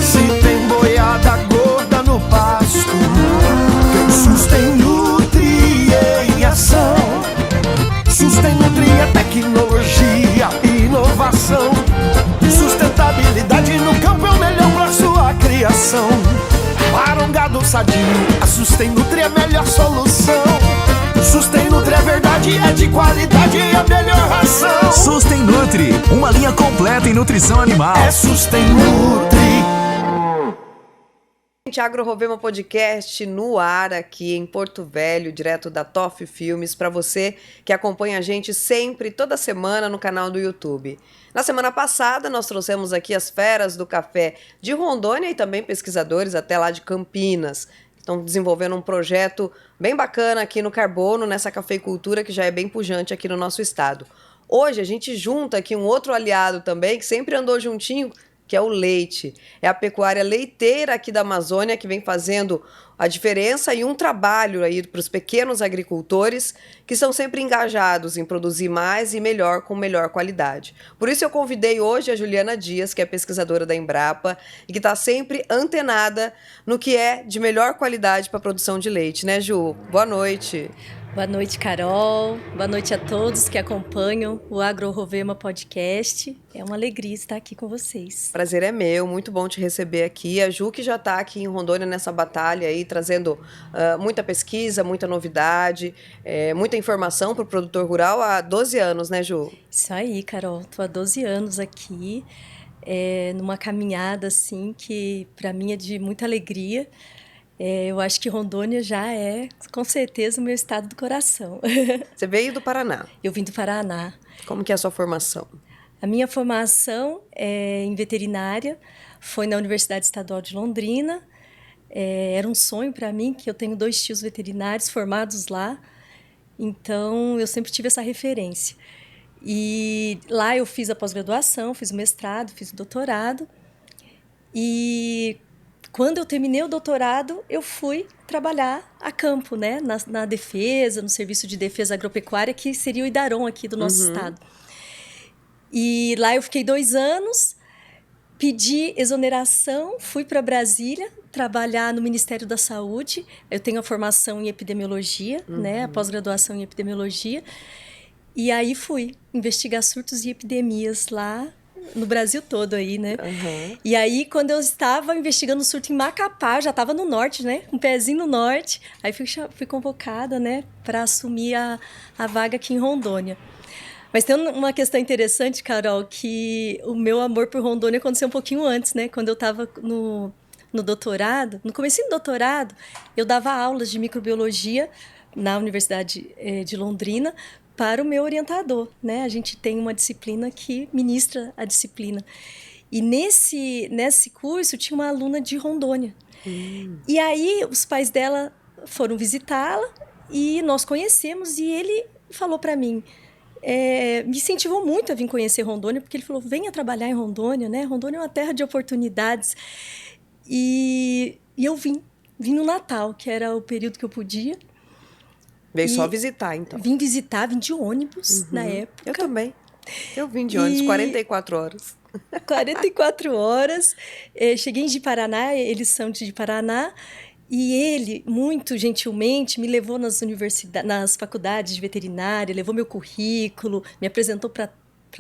Se tem boiada gorda no pasto, tem Sustenutri em ação. Sustenutri é tecnologia e inovação. Sustentabilidade no campo é o melhor pra sua criação. Para um gado sadio, a Sustenutri é a melhor solução. Sustenutri é verdade, é de qualidade e a melhor ração. Sustenutri, uma linha completa em nutrição animal. É Sustenutri. Agro Rovema Podcast no ar aqui em Porto Velho, direto da Toff Filmes, para você que acompanha a gente sempre, toda semana no canal do YouTube. Na semana passada nós trouxemos aqui as feras do café de Rondônia e também pesquisadores até lá de Campinas. Estão desenvolvendo um projeto bem bacana aqui no carbono, nessa cafeicultura que já é bem pujante aqui no nosso estado. Hoje a gente junta aqui um outro aliado também, que sempre andou juntinho, que é o leite. É a pecuária leiteira aqui da Amazônia que vem fazendo a diferença e um trabalho aí para os pequenos agricultores que são sempre engajados em produzir mais e melhor, com melhor qualidade. Por isso eu convidei hoje a Juliana Dias, que é pesquisadora da Embrapa e que está sempre antenada no que é de melhor qualidade para a produção de leite, né, Ju? Boa noite. Boa noite, Carol. Boa noite a todos que acompanham o Agro Rovema Podcast. É uma alegria estar aqui com vocês. Prazer é meu, muito bom te receber aqui. A Ju que já está aqui em Rondônia nessa batalha aí, trazendo muita pesquisa, muita novidade, muita informação para o produtor rural há 12 anos, né, Ju? Isso aí, Carol. Estou há 12 anos aqui, numa caminhada assim que para mim é de muita alegria. Eu acho que Rondônia já é, com certeza, o meu estado do coração. Você veio do Paraná? Eu vim do Paraná. Como que é a sua formação? A minha formação é em veterinária, foi na Universidade Estadual de Londrina. Era um sonho para mim, que eu tenho 2 tios veterinários formados lá, então eu sempre tive essa referência. E lá eu fiz a pós-graduação, fiz o mestrado, fiz o doutorado, e quando eu terminei o doutorado, eu fui trabalhar a campo, né? Na defesa, no Serviço de Defesa Agropecuária, que seria o IDAROM aqui do nosso estado. E lá eu fiquei 2 anos, pedi exoneração, fui para Brasília trabalhar no Ministério da Saúde. Eu tenho a formação em epidemiologia, né? A pós-graduação em epidemiologia. E aí fui investigar surtos e epidemias lá no Brasil todo aí, né? E aí, quando eu estava investigando o surto em Macapá, já estava no norte, né? Um pezinho no norte. Aí fui convocada, né? Para assumir a vaga aqui em Rondônia. Mas tem uma questão interessante, Carol, que o meu amor por Rondônia aconteceu um pouquinho antes, né? Quando eu estava no doutorado, no comecinho do doutorado, eu dava aulas de microbiologia na Universidade de Londrina, para o meu orientador, né? A gente tem uma disciplina que ministra a disciplina. E nesse curso tinha uma aluna de Rondônia. E aí os pais dela foram visitá-la e nós conhecemos, e ele falou para mim, me incentivou muito a vir conhecer Rondônia, porque ele falou, venha trabalhar em Rondônia, né? Rondônia é uma terra de oportunidades. E eu vim no Natal, que era o período que eu podia. Veio só visitar, então. Vim visitar, vim de ônibus na época. Eu também. Eu vim de ônibus, 44 horas. 44 horas. Cheguei em Ji-Paraná, eles são de Ji-Paraná, e ele, muito gentilmente, me levou nas faculdades de veterinária, levou meu currículo, me apresentou para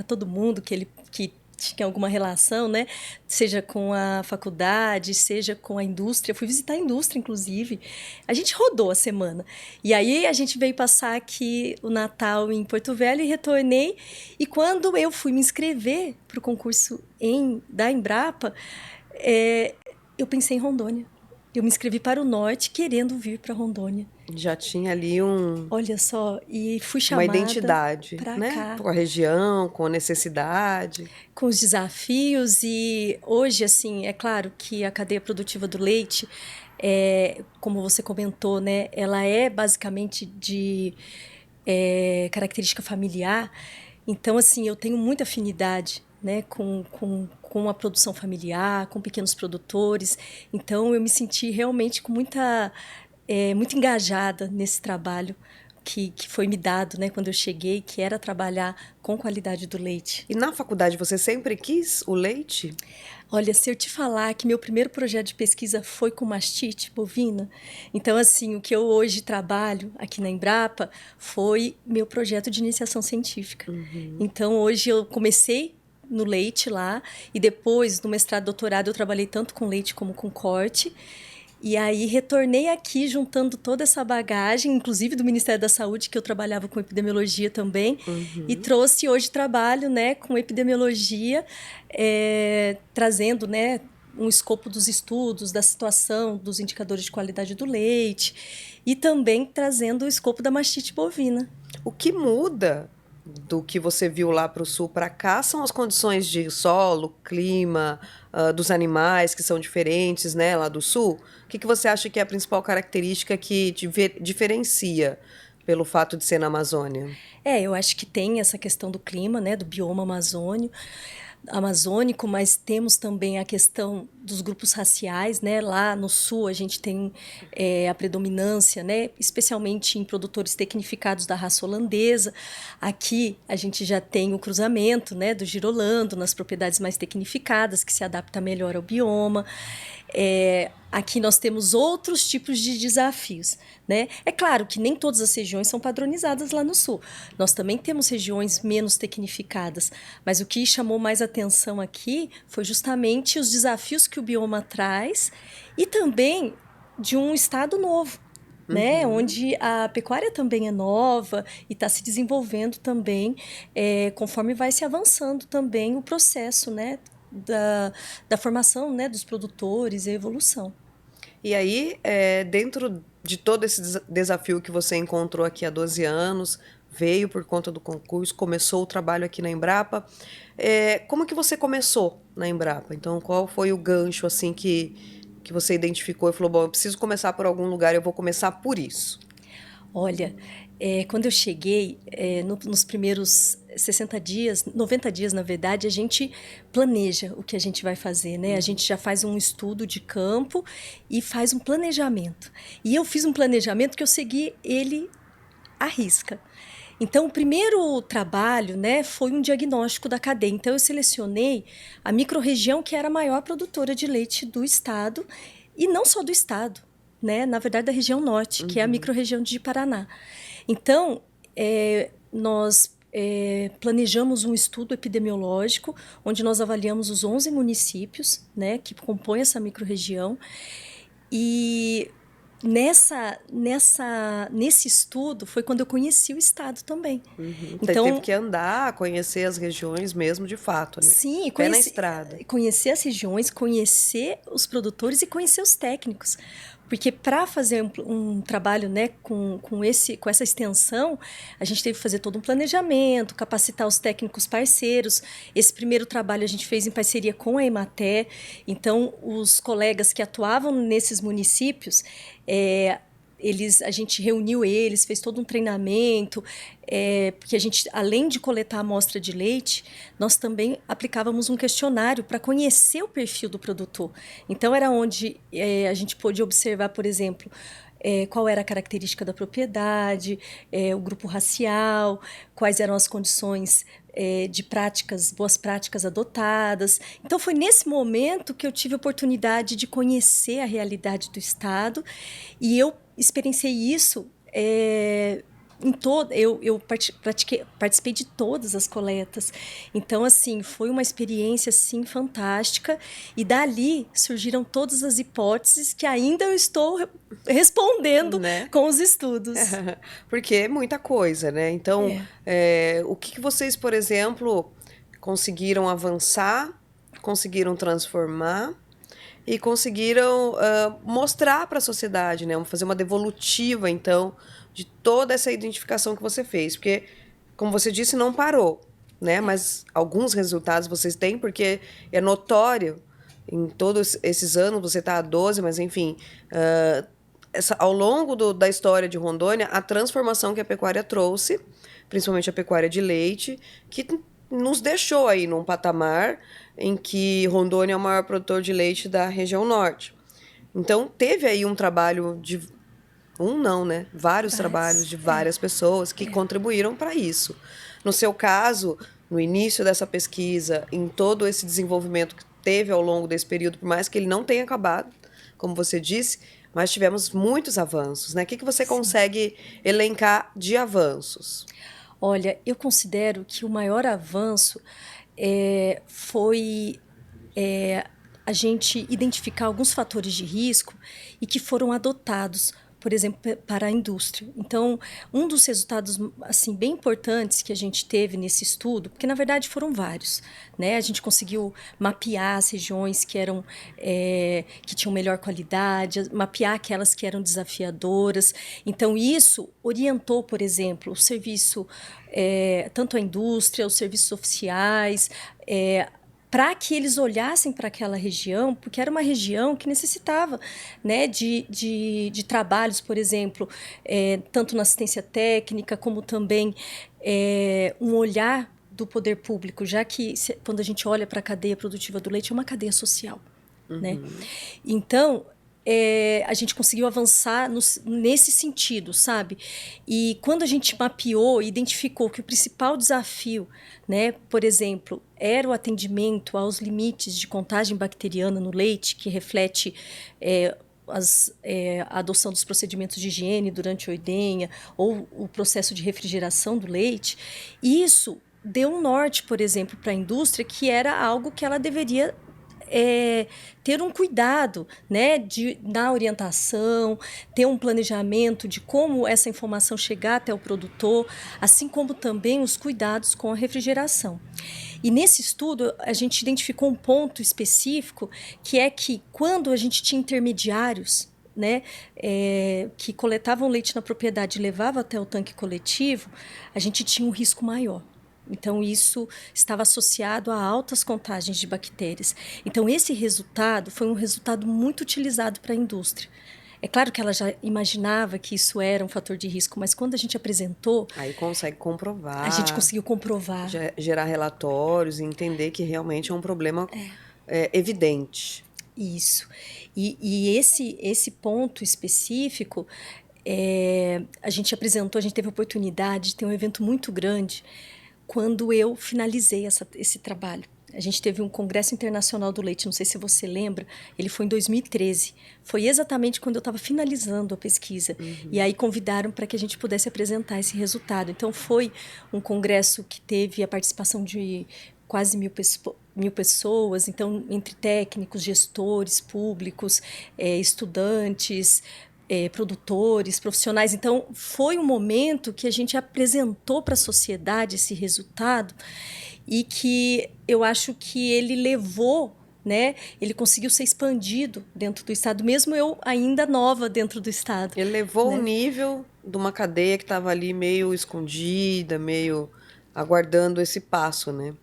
todo mundo que tinha alguma relação, né? Seja com a faculdade, seja com a indústria. Eu fui visitar a indústria, inclusive. A gente rodou a semana. E aí a gente veio passar aqui o Natal em Porto Velho e retornei. E quando eu fui me inscrever para o concurso da Embrapa, eu pensei em Rondônia. Eu me inscrevi para o norte, querendo vir para Rondônia. Já tinha ali Olha só, e fui chamada uma identidade, né? cá. Com a região, com a necessidade. Com os desafios, e hoje, assim, é claro que a cadeia produtiva do leite, como você comentou, né? Ela é basicamente de característica familiar. Então, assim, eu tenho muita afinidade, né, com a produção familiar, com pequenos produtores. Então, eu me senti realmente com muito engajada nesse trabalho, que foi me dado, né, quando eu cheguei, que era trabalhar com qualidade do leite. E na faculdade você sempre quis o leite? Olha, se eu te falar que meu primeiro projeto de pesquisa foi com mastite bovina, então, assim, o que eu hoje trabalho aqui na Embrapa foi meu projeto de iniciação científica. Então, hoje eu comecei no leite lá e depois, no mestrado e doutorado, eu trabalhei tanto com leite como com corte. E aí retornei aqui juntando toda essa bagagem, inclusive do Ministério da Saúde, que eu trabalhava com epidemiologia também, e trouxe hoje trabalho, né, com epidemiologia, trazendo, né, um escopo dos estudos, da situação, dos indicadores de qualidade do leite e também trazendo o escopo da mastite bovina. O que muda do que você viu lá para o sul para cá são as condições de solo, clima, dos animais que são diferentes, né, lá do sul. O que você acha que é a principal característica que diferencia pelo fato de ser na Amazônia? Eu acho que tem essa questão do clima, né, do bioma amazônico, mas temos também a questão dos grupos raciais, né? Lá no sul a gente tem a predominância, né? Especialmente em produtores tecnificados da raça holandesa. Aqui a gente já tem o cruzamento, né, do girolando nas propriedades mais tecnificadas, que se adapta melhor ao bioma. Aqui nós temos outros tipos de desafios, né? É claro que nem todas as regiões são padronizadas lá no sul. Nós também temos regiões menos tecnificadas, mas o que chamou mais atenção aqui foi justamente os desafios que o bioma traz e também de um estado novo, né? Onde a pecuária também é nova e está se desenvolvendo também, conforme vai se avançando também o processo, né? Da formação, né, dos produtores e a evolução. E aí, dentro de todo esse desafio que você encontrou aqui há 12 anos, veio por conta do concurso, começou o trabalho aqui na Embrapa, como que você começou na Embrapa? Então, qual foi o gancho assim que você identificou e falou, bom, eu preciso começar por algum lugar, eu vou começar por isso? Olha, quando eu cheguei, nos primeiros 60 dias, 90 dias, na verdade, a gente planeja o que a gente vai fazer, né? A gente já faz um estudo de campo e faz um planejamento. E eu fiz um planejamento que eu segui ele à risca. Então, o primeiro trabalho, né, foi um diagnóstico da cadeia. Então, eu selecionei a microrregião que era a maior produtora de leite do estado, e não só do estado, né? Na verdade, da região norte, que é a microrregião de Paraná. Então, nós planejamos um estudo epidemiológico, onde nós avaliamos os 11 municípios, né, que compõem essa microrregião. E nesse estudo foi quando eu conheci o estado também. Então, teve que andar, conhecer as regiões mesmo de fato, né? Sim, pé na estrada. Conhecer as regiões, conhecer os produtores e conhecer os técnicos. Porque para fazer um trabalho, né, com essa extensão, a gente teve que fazer todo um planejamento, capacitar os técnicos parceiros. Esse primeiro trabalho a gente fez em parceria com a Emater. Então, os colegas que atuavam nesses municípios, a gente reuniu eles, fez todo um treinamento, porque a gente, além de coletar a amostra de leite, nós também aplicávamos um questionário para conhecer o perfil do produtor. Então, era onde a gente pôde observar, por exemplo, qual era a característica da propriedade, o grupo racial, quais eram as condições de boas práticas adotadas. Então, foi nesse momento que eu tive a oportunidade de conhecer a realidade do estado, e eu experienciei isso eu participei de todas as coletas. Então, assim, foi uma experiência, assim, fantástica. E dali surgiram todas as hipóteses que ainda eu estou respondendo, né, com os estudos. Porque é muita coisa, né? Então, o que vocês, por exemplo, conseguiram avançar, conseguiram transformar e conseguiram mostrar para a sociedade, né? Fazer uma devolutiva, então, de toda essa identificação que você fez. Porque, como você disse, não parou, né? Mas alguns resultados vocês têm, porque é notório, em todos esses anos, você está há 12, mas enfim, ao longo da história de Rondônia, a transformação que a pecuária trouxe, principalmente a pecuária de leite, que nos deixou aí num patamar em que Rondônia é o maior produtor de leite da região norte. Então, teve aí um trabalho Um não, né? Vários trabalhos de várias pessoas que contribuíram para isso. No seu caso, no início dessa pesquisa, em todo esse desenvolvimento que teve ao longo desse período, por mais que ele não tenha acabado, como você disse, mas tivemos muitos avanços, né? O que você consegue elencar de avanços? Olha, eu considero que o maior avanço foi a gente identificar alguns fatores de risco e que foram adotados, por exemplo, para a indústria. Então, um dos resultados assim bem importantes que a gente teve nesse estudo, porque na verdade foram vários, né? A gente conseguiu mapear as regiões que eram que tinham melhor qualidade, mapear aquelas que eram desafiadoras. Então, isso orientou, por exemplo, o serviço, tanto a indústria, os serviços oficiais, para que eles olhassem para aquela região, porque era uma região que necessitava, né, de trabalhos, por exemplo, tanto na assistência técnica, como também um olhar do poder público, já que quando a gente olha para a cadeia produtiva do leite, é uma cadeia social. Né? Então, a gente conseguiu avançar nesse sentido, sabe? E quando a gente mapeou e identificou que o principal desafio, né, por exemplo, era o atendimento aos limites de contagem bacteriana no leite, que reflete a adoção dos procedimentos de higiene durante a ordenha ou o processo de refrigeração do leite, isso deu um norte, por exemplo, para a indústria, que era algo que ela deveria ter um cuidado, né, na orientação, ter um planejamento de como essa informação chegar até o produtor, assim como também os cuidados com a refrigeração. E nesse estudo, a gente identificou um ponto específico, que é que quando a gente tinha intermediários, né, que coletavam leite na propriedade e levavam até o tanque coletivo, a gente tinha um risco maior. Então, isso estava associado a altas contagens de bactérias. Então, esse resultado foi um resultado muito utilizado para a indústria. É claro que ela já imaginava que isso era um fator de risco, mas quando a gente apresentou... Aí consegue comprovar. A gente conseguiu comprovar. Gerar relatórios e entender que realmente é um problema evidente. Isso. E esse ponto específico, a gente apresentou, a gente teve a oportunidade de ter um evento muito grande quando eu finalizei esse trabalho. A gente teve um Congresso Internacional do Leite, não sei se você lembra, ele foi em 2013. Foi exatamente quando eu estava finalizando a pesquisa. E aí convidaram para que a gente pudesse apresentar esse resultado. Então, foi um congresso que teve a participação de quase 1.000 pessoas, então, entre técnicos, gestores públicos, estudantes, produtores, profissionais. Então, foi um momento que a gente apresentou para a sociedade esse resultado e que eu acho que ele levou, né? Ele conseguiu ser expandido dentro do Estado, mesmo eu ainda nova dentro do Estado. Ele levou né? o nível de uma cadeia que estava ali meio escondida, meio aguardando esse passo, né?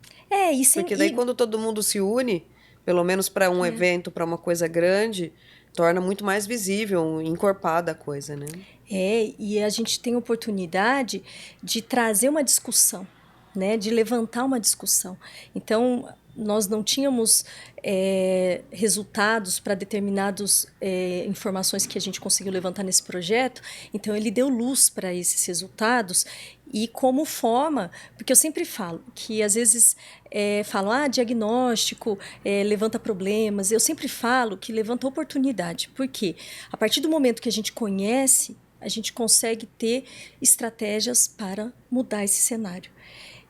Porque daí quando todo mundo se une, pelo menos para um evento, para uma coisa grande, torna muito mais visível, encorpada a coisa, né? E a gente tem a oportunidade de trazer uma discussão, né? De levantar uma discussão. Então, nós não tínhamos resultados para determinadas informações que a gente conseguiu levantar nesse projeto, então ele deu luz para esses resultados e como forma, porque eu sempre falo que às vezes falam, diagnóstico levanta problemas, eu sempre falo que levanta oportunidade, porque a partir do momento que a gente conhece, a gente consegue ter estratégias para mudar esse cenário.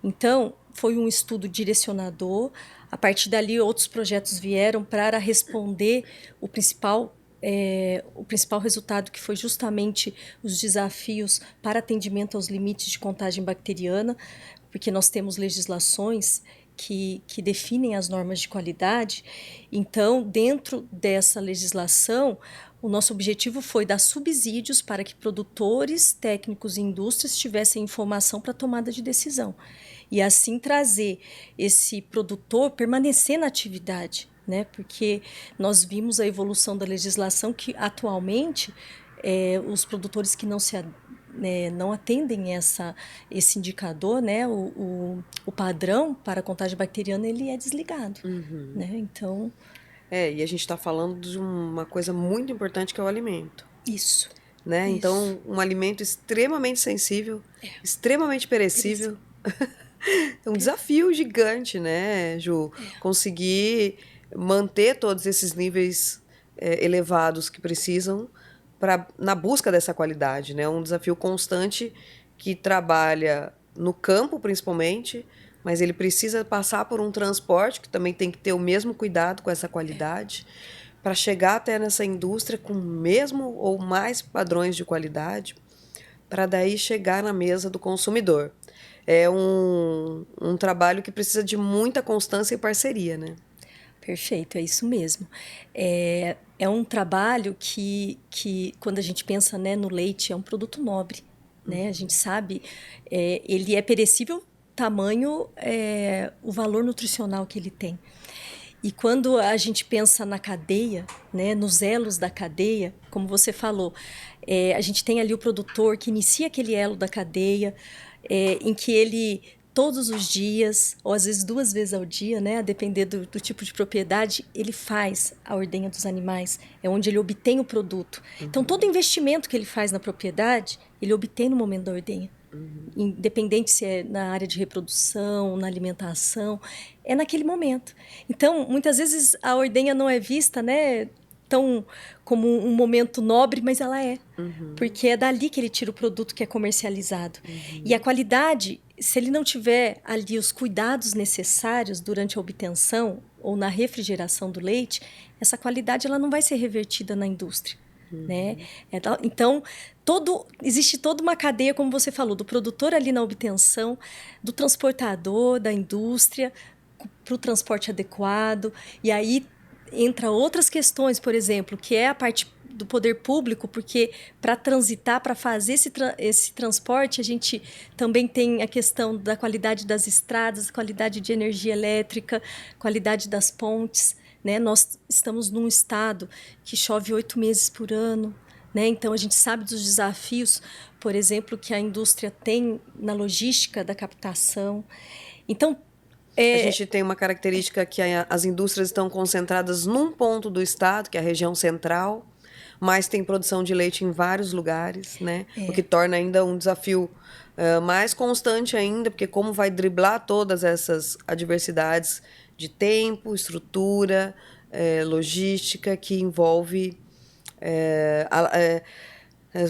Então, foi um estudo direcionador. A partir dali, outros projetos vieram para responder o principal resultado, que foi justamente os desafios para atendimento aos limites de contagem bacteriana, porque nós temos legislações que definem as normas de qualidade. Então, dentro dessa legislação, o nosso objetivo foi dar subsídios para que produtores, técnicos e indústrias tivessem informação para tomada de decisão. E assim trazer esse produtor permanecer na atividade, né? Porque nós vimos a evolução da legislação que atualmente os produtores que não atendem esse indicador, né? O padrão para a contagem bacteriana, ele é desligado. Né? Então... e a gente está falando de uma coisa muito importante que é o alimento. Isso. né? Isso. Então, um alimento extremamente sensível, extremamente perecível. É um desafio gigante, né, Ju? Conseguir manter todos esses níveis elevados que precisam na busca dessa qualidade, né? Um desafio constante que trabalha no campo, principalmente, mas ele precisa passar por um transporte que também tem que ter o mesmo cuidado com essa qualidade para chegar até nessa indústria com o mesmo ou mais padrões de qualidade, para daí chegar na mesa do consumidor. É um trabalho que precisa de muita constância e parceria, né? Perfeito, é isso mesmo. É um trabalho que, quando a gente pensa, né, no leite, é um produto nobre, né? A gente sabe, ele é perecível, tamanho o valor nutricional que ele tem. E quando a gente pensa na cadeia, né, nos elos da cadeia, como você falou, a gente tem ali o produtor que inicia aquele elo da cadeia, em que ele todos os dias, ou às vezes 2 vezes ao dia, né, a depender do tipo de propriedade, ele faz a ordenha dos animais, é onde ele obtém o produto. Então, todo investimento que ele faz na propriedade, ele obtém no momento da ordenha. Independente se é na área de reprodução, na alimentação, é naquele momento. Então, muitas vezes a ordenha não é vista, né, tão como um momento nobre, mas ela é. Porque é dali que ele tira o produto que é comercializado. E a qualidade, se ele não tiver ali os cuidados necessários durante a obtenção ou na refrigeração do leite, essa qualidade ela não vai ser revertida na indústria. Né? Então, existe toda uma cadeia, como você falou, do produtor ali na obtenção, do transportador, da indústria, para o transporte adequado. E aí entra outras questões, por exemplo, que é a parte do poder público, porque para transitar, para fazer esse transporte, a gente também tem a questão da qualidade das estradas, qualidade de energia elétrica, qualidade das pontes. Né? Nós estamos num estado que chove 8 meses por ano, né? Então a gente sabe dos desafios, por exemplo, que a indústria tem na logística da captação. Então, a gente tem uma característica que as indústrias estão concentradas num ponto do estado, que é a região central, mas tem produção de leite em vários lugares, né? O que torna ainda um desafio mais constante ainda, porque como vai driblar todas essas adversidades de tempo, estrutura, logística, que envolve...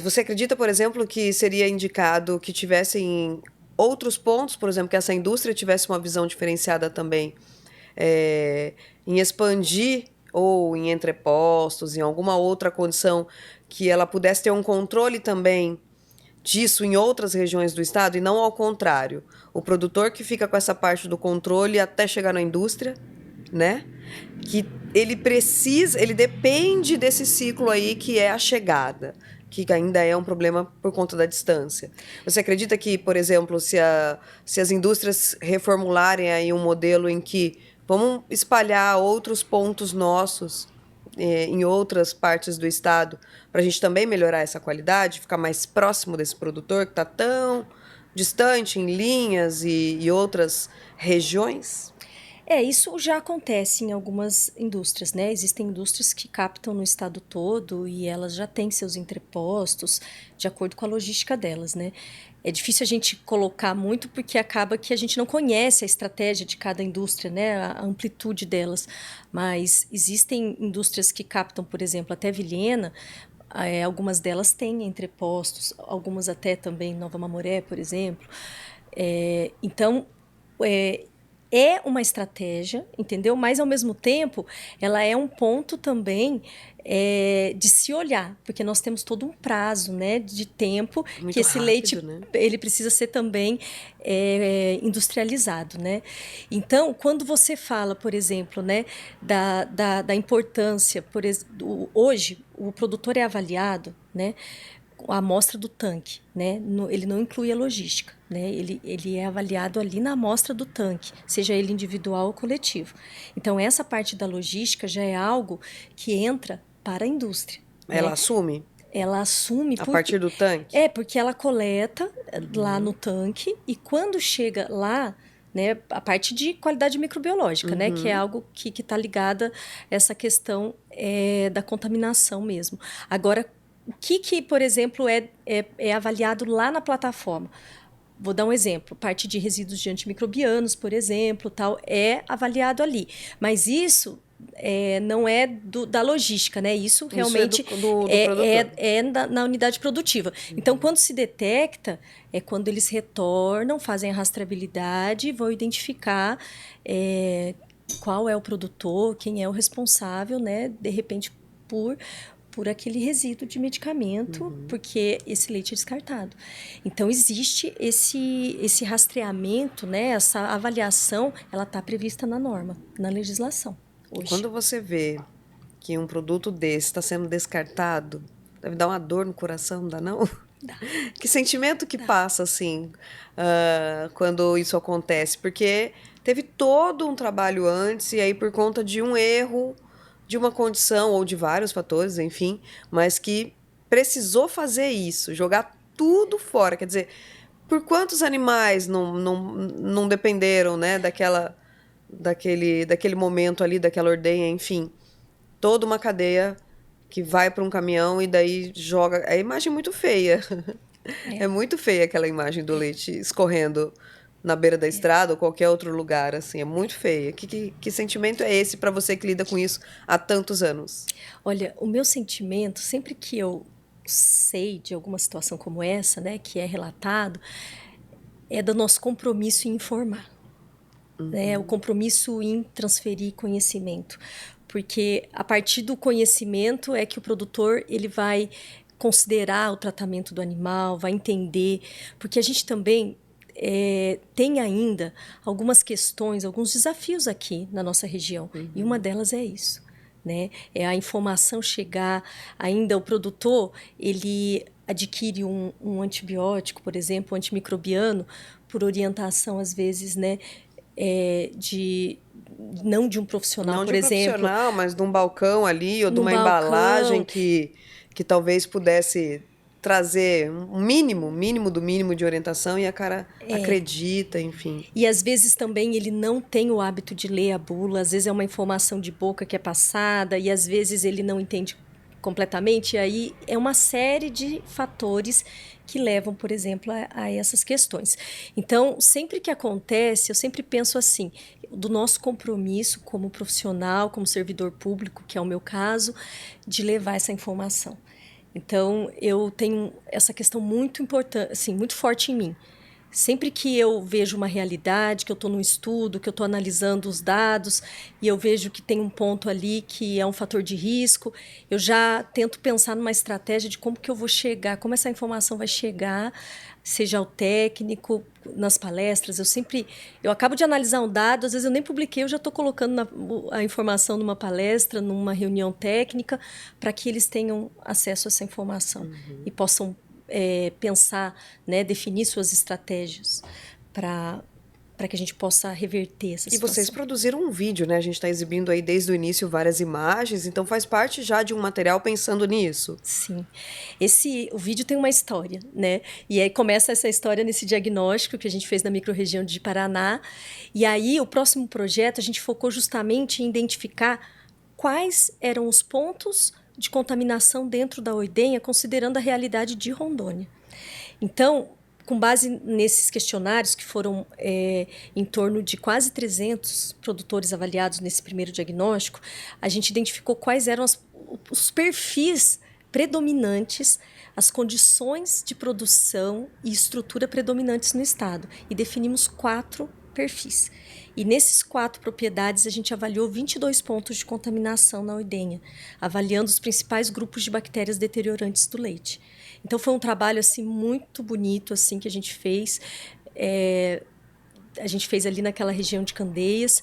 você acredita, por exemplo, que seria indicado que tivessem outros pontos, por exemplo, que essa indústria tivesse uma visão diferenciada também em expandir ou em entrepostos, em alguma outra condição que ela pudesse ter um controle também disso em outras regiões do estado e não ao contrário, o produtor que fica com essa parte do controle até chegar na indústria, né? Que ele depende desse ciclo aí que é a chegada, que ainda é um problema por conta da distância. Você acredita que, por exemplo, se as indústrias reformularem aí um modelo em que vamos espalhar outros pontos nossos em outras partes do estado, para a gente também melhorar essa qualidade, ficar mais próximo desse produtor que está tão distante em linhas e outras regiões? Isso já acontece em algumas indústrias, né? Existem indústrias que captam no estado todo e elas já têm seus entrepostos de acordo com a logística delas, né? É difícil a gente colocar muito porque acaba que a gente não conhece a estratégia de cada indústria, né? A amplitude delas. Mas existem indústrias que captam, por exemplo, até Vilhena. Algumas delas têm entrepostos, algumas até também Nova Mamoré, por exemplo. Então, é uma estratégia, entendeu? Mas, ao mesmo tempo, ela é um ponto também de se olhar, porque nós temos todo um prazo, né, de tempo muito que esse rápido, leite, né? ele precisa ser também industrializado, né? Então, quando você fala, por exemplo, né, da importância, hoje o produtor é avaliado, né, a amostra do tanque, né? Ele não inclui a logística, né? Ele é avaliado ali na amostra do tanque, seja ele individual ou coletivo. Então, essa parte da logística já é algo que entra para a indústria. Ela né? assume? Ela assume... A partir do tanque? Porque ela coleta lá no tanque e quando chega lá... Né, a parte de qualidade microbiológica, né, que é algo que está ligada a essa questão da contaminação mesmo. Agora, o que por exemplo, é avaliado lá na plataforma? Vou dar um exemplo, parte de resíduos de antimicrobianos, por exemplo, tal, é avaliado ali. Mas isso não é da logística, né? Isso realmente do na unidade produtiva. Então, quando se detecta, é quando eles retornam, fazem a rastreabilidade e vão identificar qual é o produtor, quem é o responsável, né? De repente, por aquele resíduo de medicamento, porque esse leite é descartado. Então, existe esse rastreamento, né? Essa avaliação, ela está prevista na norma, na legislação. Hoje. Quando você vê que um produto desse está sendo descartado, deve dar uma dor no coração, não dá não? Dá. Que sentimento que passa, assim, quando isso acontece? Porque teve todo um trabalho antes, e aí por conta de um erro, de uma condição, ou de vários fatores, enfim, mas que precisou fazer isso, jogar tudo fora. Quer dizer, por quantos animais não dependeram, né, daquele momento ali, daquela ordenha, enfim. Toda uma cadeia que vai para um caminhão e daí joga. É imagem muito feia. É muito feia aquela imagem do leite escorrendo na beira da estrada ou qualquer outro lugar, assim. É muito feia. Que sentimento é esse para você que lida com isso há tantos anos? Olha, o meu sentimento, sempre que eu sei de alguma situação como essa, né, que é relatado, é do nosso compromisso em informar. Né, o compromisso em transferir conhecimento. Porque a partir do conhecimento é que o produtor ele vai considerar o tratamento do animal, vai entender. Porque a gente também tem ainda algumas questões, alguns desafios aqui na nossa região. E uma delas é isso. Né? É a informação chegar, ainda o produtor, ele adquire um antibiótico, por exemplo, um antimicrobiano, por orientação, às vezes, né, não de um profissional, por exemplo. Não de um profissional, mas de um balcão ali, ou de uma balcão. embalagem que talvez pudesse trazer um mínimo do mínimo de orientação, e a cara acredita, enfim. E às vezes também ele não tem o hábito de ler a bula, às vezes é uma informação de boca que é passada, e às vezes ele não entende completamente, e aí é uma série de fatores que levam, por exemplo, a essas questões. Então, sempre que acontece, eu sempre penso assim, do nosso compromisso como profissional, como servidor público, que é o meu caso, de levar essa informação. Então, eu tenho essa questão muito importante, assim, muito forte em mim. Sempre que eu vejo uma realidade, que eu estou num estudo, que eu estou analisando os dados e eu vejo que tem um ponto ali que é um fator de risco, eu já tento pensar numa estratégia de como que eu vou chegar, como essa informação vai chegar, seja ao técnico, nas palestras. Eu acabo de analisar um dado, às vezes eu nem publiquei, eu já estou colocando a informação numa palestra, numa reunião técnica, para que eles tenham acesso a essa informação e possam pensar, né, definir suas estratégias para que a gente possa reverter essa situação. E vocês produziram um vídeo, né? A gente está exibindo aí desde o início várias imagens, então faz parte já de um material pensando nisso. Sim. O vídeo tem uma história, né? E aí começa essa história nesse diagnóstico que a gente fez na microrregião de Paraná. E aí o próximo projeto a gente focou justamente em identificar quais eram os pontos de contaminação dentro da ordenha, considerando a realidade de Rondônia. Então, com base nesses questionários, que foram em torno de quase 300 produtores avaliados nesse primeiro diagnóstico, a gente identificou quais eram os perfis predominantes, as condições de produção e estrutura predominantes no estado, e definimos 4 perfis. E nesses 4 propriedades, a gente avaliou 22 pontos de contaminação na ordenha, avaliando os principais grupos de bactérias deteriorantes do leite. Então, foi um trabalho assim, muito bonito assim, que a gente fez. A gente fez ali naquela região de Candeias.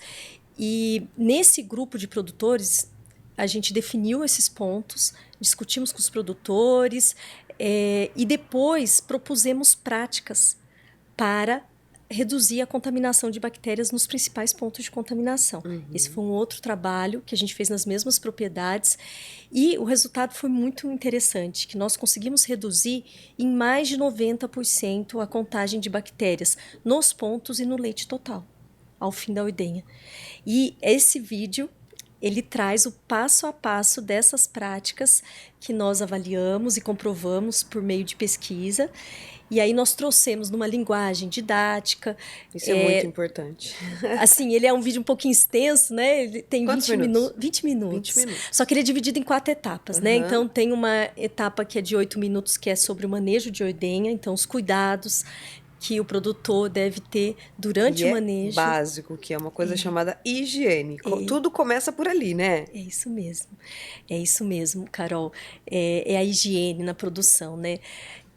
E nesse grupo de produtores, a gente definiu esses pontos, discutimos com os produtores e depois propusemos práticas para reduzir a contaminação de bactérias nos principais pontos de contaminação. Esse foi um outro trabalho que a gente fez nas mesmas propriedades e o resultado foi muito interessante, que nós conseguimos reduzir em mais de 90% a contagem de bactérias nos pontos e no leite total, ao fim da ordenha. E esse vídeo, ele traz o passo a passo dessas práticas que nós avaliamos e comprovamos por meio de pesquisa. E aí nós trouxemos numa linguagem didática. Isso é muito importante. Assim, ele é um vídeo um pouquinho extenso, né? Ele tem Quantos 20 minutos? 20 minutos. 20 minutos. Só que ele é dividido em 4 etapas, né? Então tem uma etapa que é de 8 minutos, que é sobre o manejo de ordenha, então os cuidados que o produtor deve ter durante o manejo. Básico, que é uma coisa chamada higiene. Tudo começa por ali, né? É isso mesmo. É isso mesmo, Carol. É a higiene na produção, né?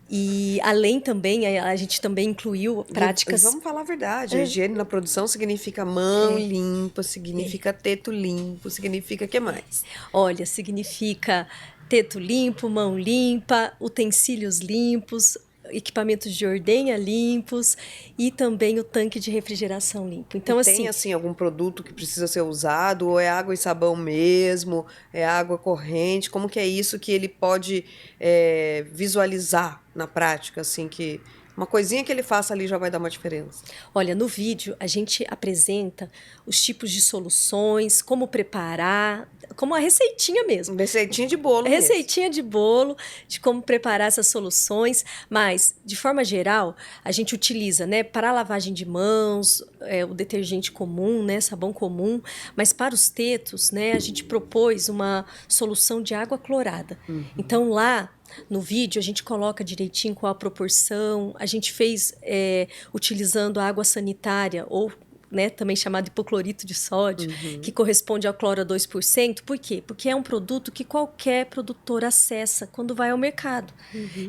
E além também, a gente também incluiu práticas... Vamos falar a verdade, a higiene na produção significa mão limpa, significa teto limpo, significa o que mais? Olha, significa teto limpo, mão limpa, utensílios limpos, equipamentos de ordenha limpos e também o tanque de refrigeração limpo. Então, tem assim algum produto que precisa ser usado, ou é água e sabão mesmo, é água corrente? Como que é isso que ele pode visualizar na prática, assim, que uma coisinha que ele faça ali já vai dar uma diferença? Olha, no vídeo a gente apresenta os tipos de soluções, como preparar, como a receitinha mesmo. Receitinha de bolo Receitinha de bolo, de como preparar essas soluções, mas, de forma geral, a gente utiliza, né, para a lavagem de mãos, o detergente comum, né, sabão comum, mas para os tetos, né, a gente propôs uma solução de água clorada. Então, lá, no vídeo, a gente coloca direitinho qual a proporção, a gente fez utilizando água sanitária, ou né, também chamado hipoclorito de sódio, que corresponde ao cloro a 2%. Por quê? Porque é um produto que qualquer produtor acessa quando vai ao mercado.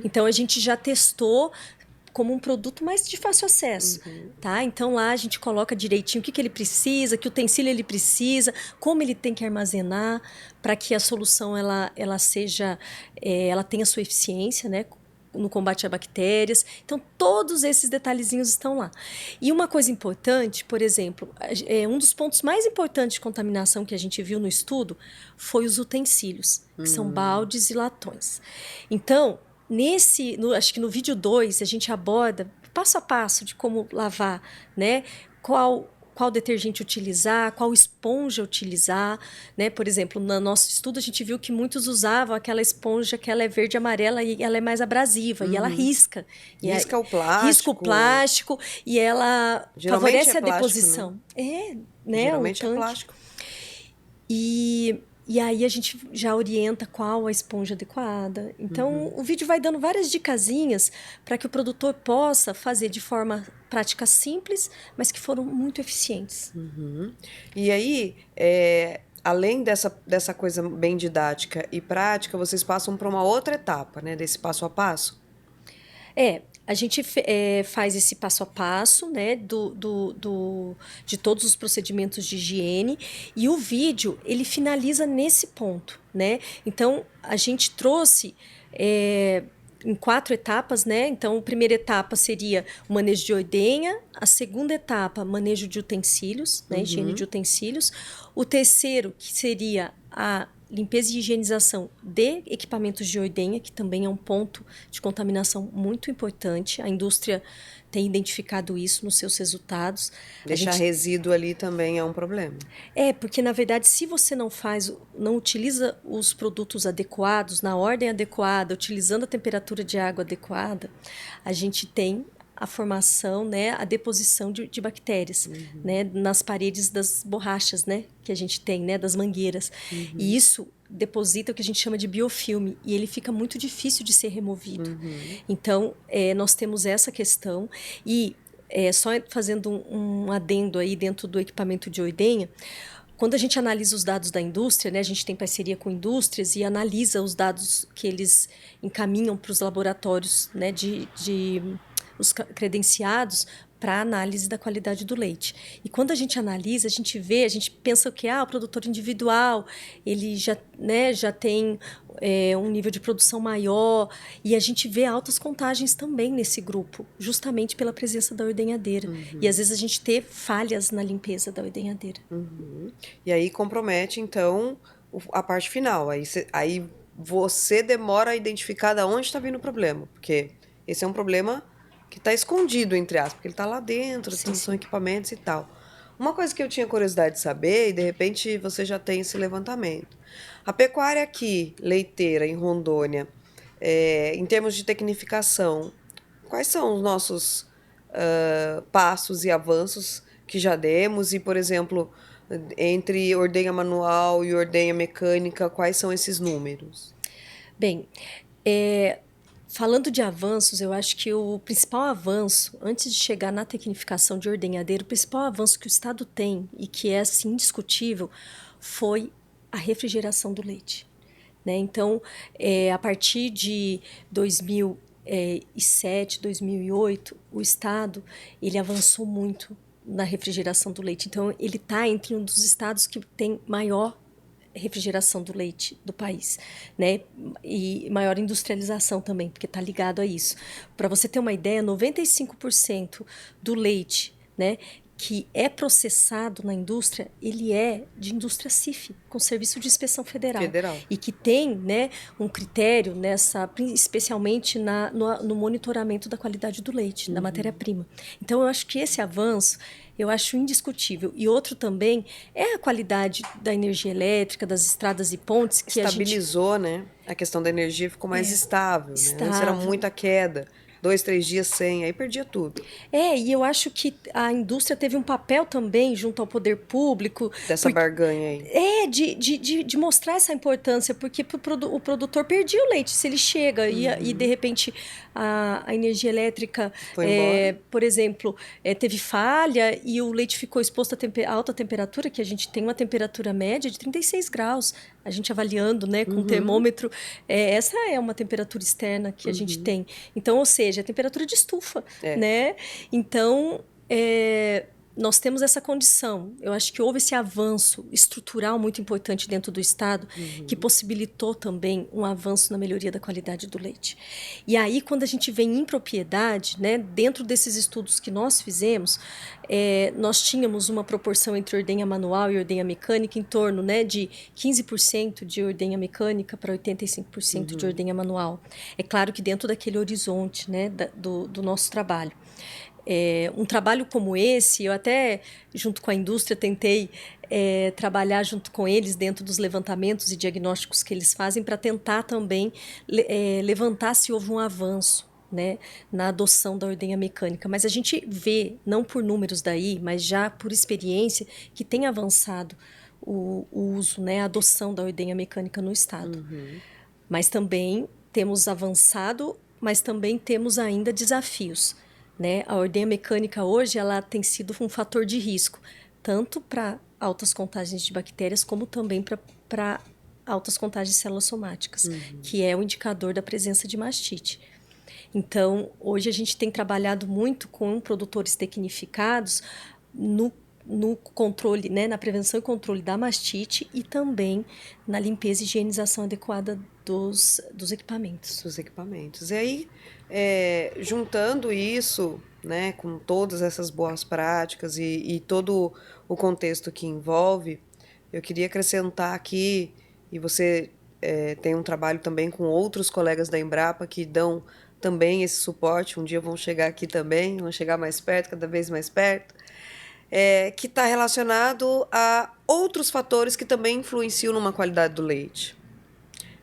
Então, a gente já testou como um produto mais de fácil acesso, tá? Então, lá a gente coloca direitinho o que ele precisa, que utensílio ele precisa, como ele tem que armazenar, para que a solução ela seja, ela tenha sua eficiência, né, no combate a bactérias. Então, todos esses detalhezinhos estão lá. E uma coisa importante, por exemplo, um dos pontos mais importantes de contaminação que a gente viu no estudo foi os utensílios, que são baldes e latões. Então, acho que no vídeo 2, a gente aborda passo a passo de como lavar, né? Qual detergente utilizar, qual esponja utilizar, né? Por exemplo, no nosso estudo a gente viu que muitos usavam aquela esponja que ela é verde e amarela e ela é mais abrasiva, e ela risca. Risca o plástico. Risca o plástico e ela favorece a deposição. Né? Né? Geralmente é plástico. E aí a gente já orienta qual a esponja adequada. Então, o vídeo vai dando várias dicasinhas para que o produtor possa fazer de forma prática simples, mas que foram muito eficientes. E aí, além dessa coisa bem didática e prática, vocês passam para uma outra etapa, né, desse passo a passo? A gente faz esse passo a passo, né, de todos os procedimentos de higiene, e o vídeo, ele finaliza nesse ponto, né? Então, a gente trouxe em 4 etapas, né? Então, a primeira etapa seria o manejo de ordenha, a segunda etapa, manejo de utensílios, né, higiene de utensílios, o terceiro, que seria a limpeza e higienização de equipamentos de ordenha, que também é um ponto de contaminação muito importante. A indústria tem identificado isso nos seus resultados. Deixar resíduo ali também é um problema. Porque, na verdade, se você não utiliza os produtos adequados, na ordem adequada, utilizando a temperatura de água adequada, a gente tem a formação, né, a deposição de bactérias, né, nas paredes das borrachas, né, que a gente tem, né, das mangueiras. E isso deposita o que a gente chama de biofilme, e ele fica muito difícil de ser removido. Então, nós temos essa questão, e só fazendo um adendo aí dentro do equipamento de ordenha, quando a gente analisa os dados da indústria, né, a gente tem parceria com indústrias e analisa os dados que eles encaminham para os laboratórios, né, os credenciados para análise da qualidade do leite. E quando a gente analisa, a gente pensa que o produtor individual, ele já tem um nível de produção maior, e a gente vê altas contagens também nesse grupo, justamente pela presença da ordenhadeira. E às vezes a gente tem falhas na limpeza da ordenhadeira. E aí compromete, então, a parte final. Aí você demora a identificar de onde está vindo o problema, porque esse é um problema que está escondido, entre aspas, porque ele está lá dentro, são equipamentos e tal. Uma coisa que eu tinha curiosidade de saber, e de repente você já tem esse levantamento. A pecuária aqui, leiteira, em Rondônia, em termos de tecnificação, quais são os nossos passos e avanços que já demos? E, por exemplo, entre ordenha manual e ordenha mecânica, quais são esses números? Bem, falando de avanços, eu acho que o principal avanço, antes de chegar na tecnificação de ordenhadeiro, o principal avanço que o Estado tem, e que é assim, indiscutível, foi a refrigeração do leite. Né? Então, a partir de 2007, 2008, o Estado ele avançou muito na refrigeração do leite. Então, ele está entre um dos estados que tem maior refrigeração do leite do país, né? E maior industrialização também, porque está ligado a isso. Para você ter uma ideia, 95% do leite, né, que é processado na indústria, ele é de indústria CIF, com Serviço de Inspeção Federal. E que tem, né, um critério especialmente no monitoramento da qualidade do leite, da matéria-prima. Então, eu acho que esse avanço, eu acho indiscutível. E outro também é a qualidade da energia elétrica, das estradas e pontes. Que estabilizou, né? A questão da energia ficou mais estável. Né? Antes era muita queda. 2, 3 dias sem, aí perdia tudo. E eu acho que a indústria teve um papel também junto ao poder público. Dessa barganha aí. De mostrar essa importância, porque o produtor perdia o leite. Se ele chega e de repente a energia elétrica, por exemplo, teve falha e o leite ficou exposto a alta temperatura, que a gente tem uma temperatura média de 36 graus. A gente avaliando, né, com termômetro, essa é uma temperatura externa que a gente tem. Então, ou seja, a temperatura de estufa, né? Então, nós temos essa condição. Eu acho que houve esse avanço estrutural muito importante dentro do Estado, que possibilitou também um avanço na melhoria da qualidade do leite. E aí, quando a gente vem em propriedade, né, dentro desses estudos que nós fizemos, nós tínhamos uma proporção entre ordenha manual e ordenha mecânica em torno, né, de 15% de ordenha mecânica para 85% de ordenha manual. É claro que dentro daquele horizonte, né, do nosso trabalho. Um trabalho como esse, eu até, junto com a indústria, tentei trabalhar junto com eles dentro dos levantamentos e diagnósticos que eles fazem para tentar também levantar se houve um avanço, né, na adoção da ordenha mecânica. Mas a gente vê, não por números daí, mas já por experiência, que tem avançado o uso, né, a adoção da ordenha mecânica no Estado. Mas também temos avançado, mas também temos ainda desafios. Né? A ordenha mecânica hoje ela tem sido um fator de risco, tanto para altas contagens de bactérias, como também para altas contagens de células somáticas, que é o indicador da presença de mastite. Então, hoje a gente tem trabalhado muito com produtores tecnificados no controle, né, na prevenção e controle da mastite e também na limpeza e higienização adequada dos equipamentos. Dos equipamentos. E aí, juntando isso, né, com todas essas boas práticas e todo o contexto que envolve, eu queria acrescentar aqui, e você tem um trabalho também com outros colegas da Embrapa que dão também esse suporte, um dia vão chegar aqui também, vão chegar mais perto, cada vez mais perto, que está relacionado a outros fatores que também influenciam numa qualidade do leite.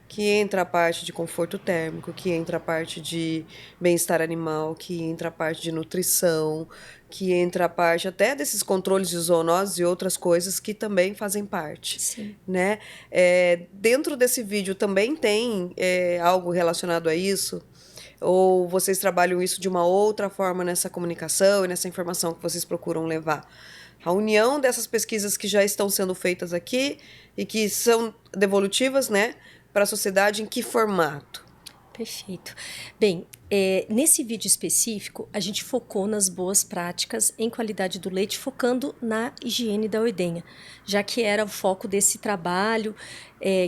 Que entra a parte de conforto térmico, que entra a parte de bem-estar animal, que entra a parte de nutrição, que entra a parte até desses controles de zoonoses e outras coisas que também fazem parte. Sim. Né? Dentro desse vídeo também tem algo relacionado a isso? Ou vocês trabalham isso de uma outra forma nessa comunicação e nessa informação que vocês procuram levar? A união dessas pesquisas que já estão sendo feitas aqui e que são devolutivas, né, para a sociedade, em que formato? Perfeito. Bem, nesse vídeo específico, a gente focou nas boas práticas em qualidade do leite, focando na higiene da ordenha, já que era o foco desse trabalho,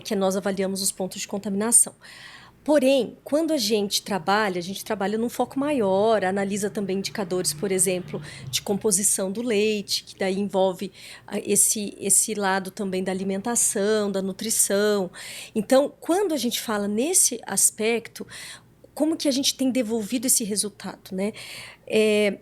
que nós avaliamos os pontos de contaminação. Porém, quando a gente trabalha num foco maior, analisa também indicadores, por exemplo, de composição do leite, que daí envolve esse lado também da alimentação, da nutrição. Então, quando a gente fala nesse aspecto, como que a gente tem devolvido esse resultado, né?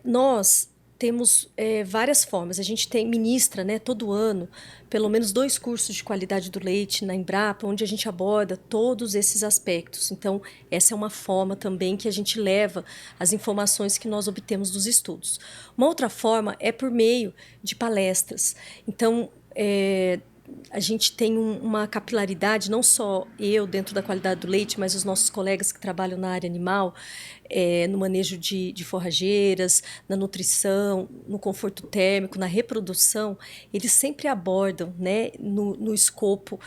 Nós temos várias formas. A gente ministra, né, todo ano, pelo menos 2 cursos de qualidade do leite na Embrapa, onde a gente aborda todos esses aspectos. Então, essa é uma forma também que a gente leva as informações que nós obtemos dos estudos. Uma outra forma é por meio de palestras. Então, a gente tem uma capilaridade, não só eu dentro da qualidade do leite, mas os nossos colegas que trabalham na área animal, no manejo de forrageiras, na nutrição, no conforto térmico, na reprodução, eles sempre abordam, né, no escopo,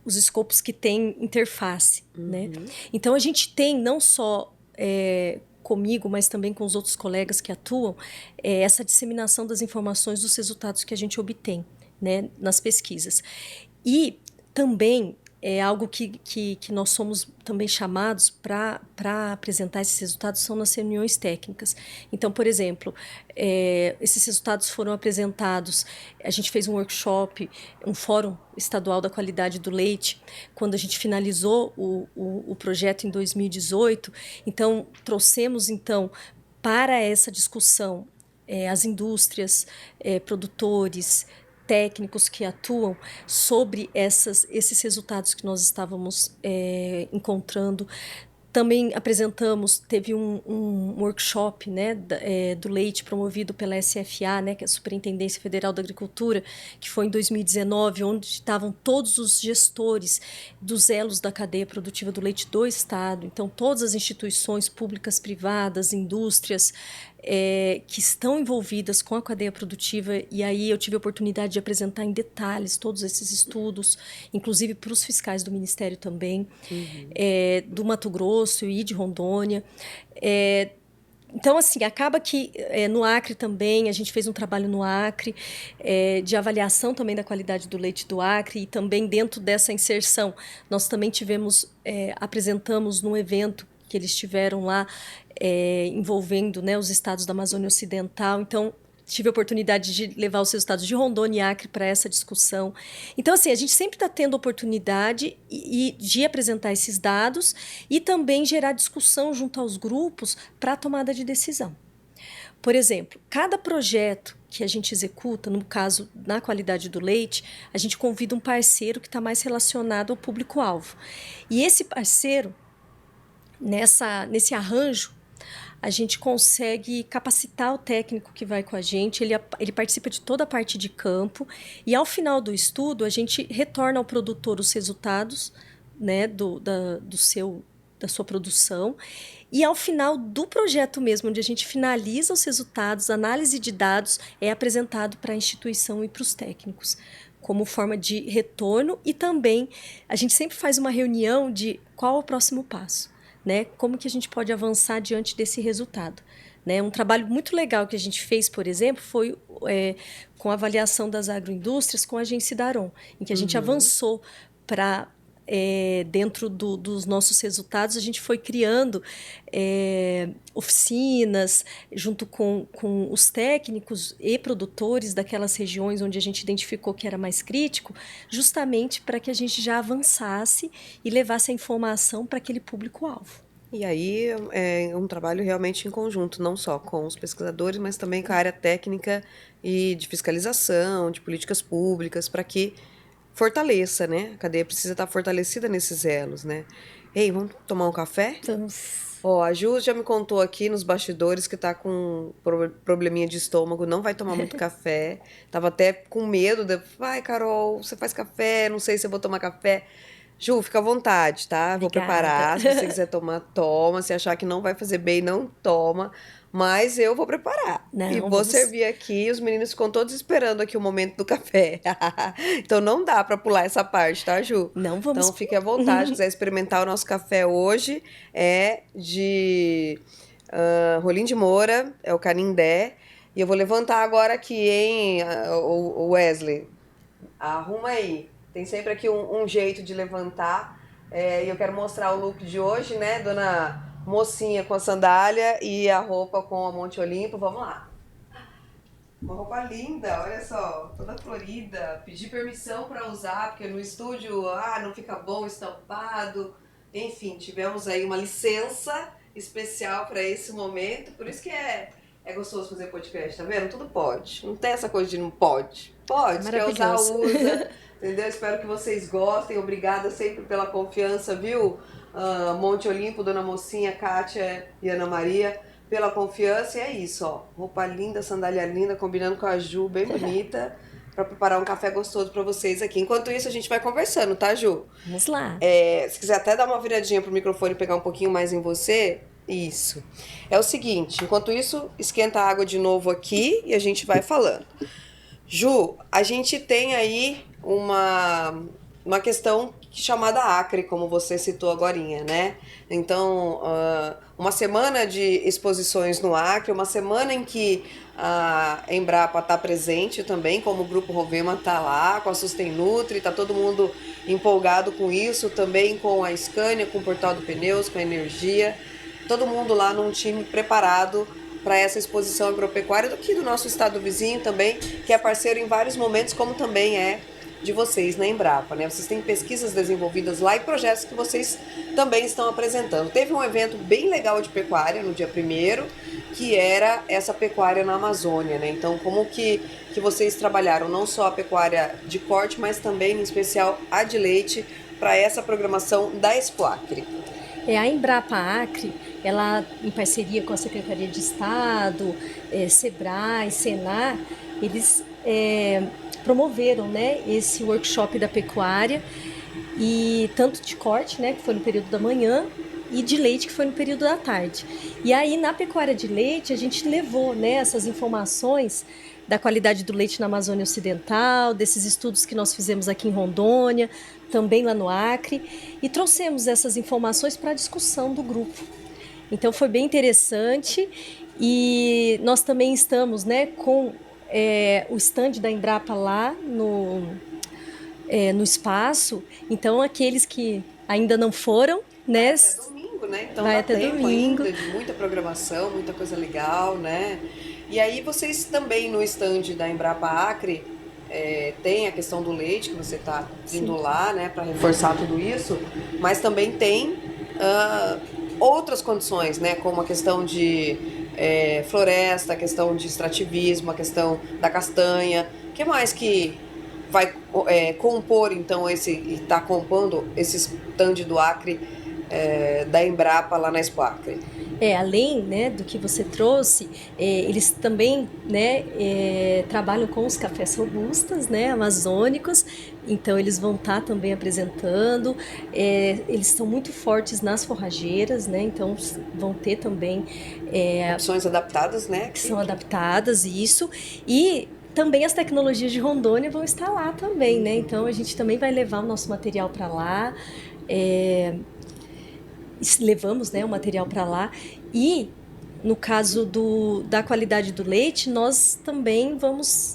os escopos que têm interface. Né? Então, a gente tem não só comigo, mas também com os outros colegas que atuam, essa disseminação das informações dos resultados que a gente obtém, né, nas pesquisas. E também é algo que nós somos também chamados para apresentar esses resultados são nas reuniões técnicas. Então, por exemplo, esses resultados foram apresentados, a gente fez um workshop, um fórum estadual da qualidade do leite, quando a gente finalizou o projeto em 2018. Então, trouxemos para essa discussão as indústrias, produtores, técnicos que atuam sobre esses resultados que nós estávamos encontrando. Também teve um workshop, né, do leite promovido pela SFA, né, que é a Superintendência Federal da Agricultura, que foi em 2019, onde estavam todos os gestores dos elos da cadeia produtiva do leite do Estado. Então, todas as instituições públicas, privadas, indústrias, que estão envolvidas com a cadeia produtiva, e aí eu tive a oportunidade de apresentar em detalhes todos esses estudos, inclusive para os fiscais do Ministério também, do Mato Grosso e de Rondônia. Então, assim, acaba que no Acre também, a gente fez um trabalho no Acre, de avaliação também da qualidade do leite do Acre, e também dentro dessa inserção, nós também apresentamos num evento que eles tiveram lá, envolvendo, né, os estados da Amazônia Ocidental. Então, tive a oportunidade de levar os resultados de Rondônia e Acre para essa discussão. Então, assim, a gente sempre está tendo oportunidade de apresentar esses dados e também gerar discussão junto aos grupos para a tomada de decisão. Por exemplo, cada projeto que a gente executa, no caso, na qualidade do leite, a gente convida um parceiro que está mais relacionado ao público-alvo. E esse parceiro, nesse arranjo, a gente consegue capacitar o técnico que vai com a gente, ele participa de toda a parte de campo, e ao final do estudo a gente retorna ao produtor os resultados, né, da sua produção, e ao final do projeto mesmo, onde a gente finaliza os resultados, a análise de dados é apresentado para a instituição e para os técnicos, como forma de retorno, e também a gente sempre faz uma reunião de qual é o próximo passo. Né, como que a gente pode avançar diante desse resultado. Né? Um trabalho muito legal que a gente fez, por exemplo, foi com a avaliação das agroindústrias com a Agência Daron, em que a gente avançou para, dentro dos nossos resultados, a gente foi criando oficinas junto com os técnicos e produtores daquelas regiões onde a gente identificou que era mais crítico, justamente para que a gente já avançasse e levasse a informação para aquele público-alvo. E aí é um trabalho realmente em conjunto, não só com os pesquisadores, mas também com a área técnica e de fiscalização, de políticas públicas, para que fortaleça, né? A cadeia precisa estar fortalecida nesses elos, né? Ei, vamos tomar um café? Vamos. A Ju já me contou aqui nos bastidores que tá com probleminha de estômago, não vai tomar muito café. Tava até com medo vai, Carol, você faz café, não sei se eu vou tomar café. Ju, fica à vontade, tá? Vou preparar. Se você quiser tomar, toma. Se achar que não vai fazer bem, não toma. Mas eu vou preparar. E vou servir aqui. Os meninos ficam todos esperando aqui o momento do café. Então não dá pra pular essa parte, tá, Ju? Não vamos. Então fique à vontade. Se quiser experimentar o nosso café hoje, é de Rolim de Moura, é o Canindé. E eu vou levantar agora aqui, hein, o Wesley. Arruma aí. Tem sempre aqui um jeito de levantar. E eu quero mostrar o look de hoje, né? Dona Mocinha com a sandália e a roupa com a Monte Olimpo. Vamos lá. Uma roupa linda, olha só. Toda florida. Pedi permissão para usar, porque no estúdio não fica bom estampado. Enfim, tivemos aí uma licença especial para esse momento. Por isso que é É gostoso fazer podcast, tá vendo? Tudo pode. Não tem essa coisa de não pode. Pode, quer usar, usa. Entendeu? Espero que vocês gostem. Obrigada sempre pela confiança, viu? Monte Olimpo, Dona Mocinha, Kátia e Ana Maria, pela confiança. E é isso, ó. Roupa linda, sandália linda, combinando com a Ju, bem bonita, para preparar um café gostoso para vocês aqui. Enquanto isso, a gente vai conversando, tá, Ju? Vamos lá. Se quiser até dar uma viradinha pro microfone e pegar um pouquinho mais em você... Isso. É o seguinte, enquanto isso, esquenta a água de novo aqui e a gente vai falando. Ju, a gente tem aí uma questão chamada Acre, como você citou agorinha, né? Então, uma semana de exposições no Acre, uma semana em que a Embrapa está presente também, como o Grupo Rovema está lá, com a Sustenutri, está todo mundo empolgado com isso, também com a Scania, com o Portal do Pneus, com a Energia. Todo mundo lá num time preparado para essa exposição agropecuária do nosso estado vizinho também, que é parceiro em vários momentos, como também é de vocês na Embrapa, né? Vocês têm pesquisas desenvolvidas lá e projetos que vocês também estão apresentando. Teve um evento bem legal de pecuária no dia 1º, que era essa pecuária na Amazônia, né? Então, como que vocês trabalharam não só a pecuária de corte, mas também, em especial, a de leite, para essa programação da Expo Acre? A Embrapa Acre, ela em parceria com a Secretaria de Estado, Sebrae, Senar, eles promoveram, né, esse workshop da pecuária, e tanto de corte, né, que foi no período da manhã, e de leite, que foi no período da tarde. E aí, na pecuária de leite, a gente levou, né, essas informações da qualidade do leite na Amazônia Ocidental, desses estudos que nós fizemos aqui em Rondônia, também lá no Acre, e trouxemos essas informações para a discussão do grupo. Então foi bem interessante, e nós também estamos, né, com o stand da Embrapa lá no espaço. Então aqueles que ainda não foram, né? Até domingo, né? Então vai dá até tempo domingo. ainda de muita programação, muita coisa legal, né? E aí vocês também no stand da Embrapa Acre tem a questão do leite, que você está indo Sim. lá, né, para reforçar tudo isso, mas também tem outras condições, né, como a questão de floresta, a questão de extrativismo, a questão da castanha. O que mais que vai compor, então, está compondo esse stand do Acre, da Embrapa lá na Expo Acre? Além, né, do que você trouxe, eles também, né, trabalham com os cafés robustas, né, amazônicos. Então eles vão estar também apresentando. Eles são muito fortes nas forrageiras, né, então vão ter também opções adaptadas, né, que são adaptadas, isso. E também as tecnologias de Rondônia vão estar lá também, né? Então a gente também vai levar o nosso material para lá. Levamos, né, o material para lá. E no caso da qualidade do leite, nós também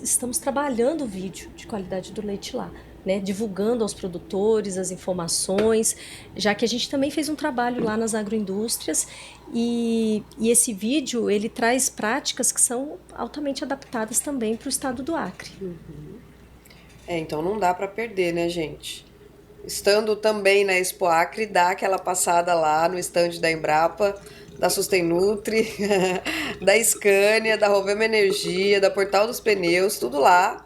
estamos trabalhando o vídeo de qualidade do leite lá, né, divulgando aos produtores as informações, já que a gente também fez um trabalho lá nas agroindústrias, e esse vídeo ele traz práticas que são altamente adaptadas também para o estado do Acre. Então não dá para perder, né, gente? Estando também na Expo Acre, dá aquela passada lá no stand da Embrapa, da Sustenutri, da Scania, da Rovema Energia, da Portal dos Pneus, tudo lá,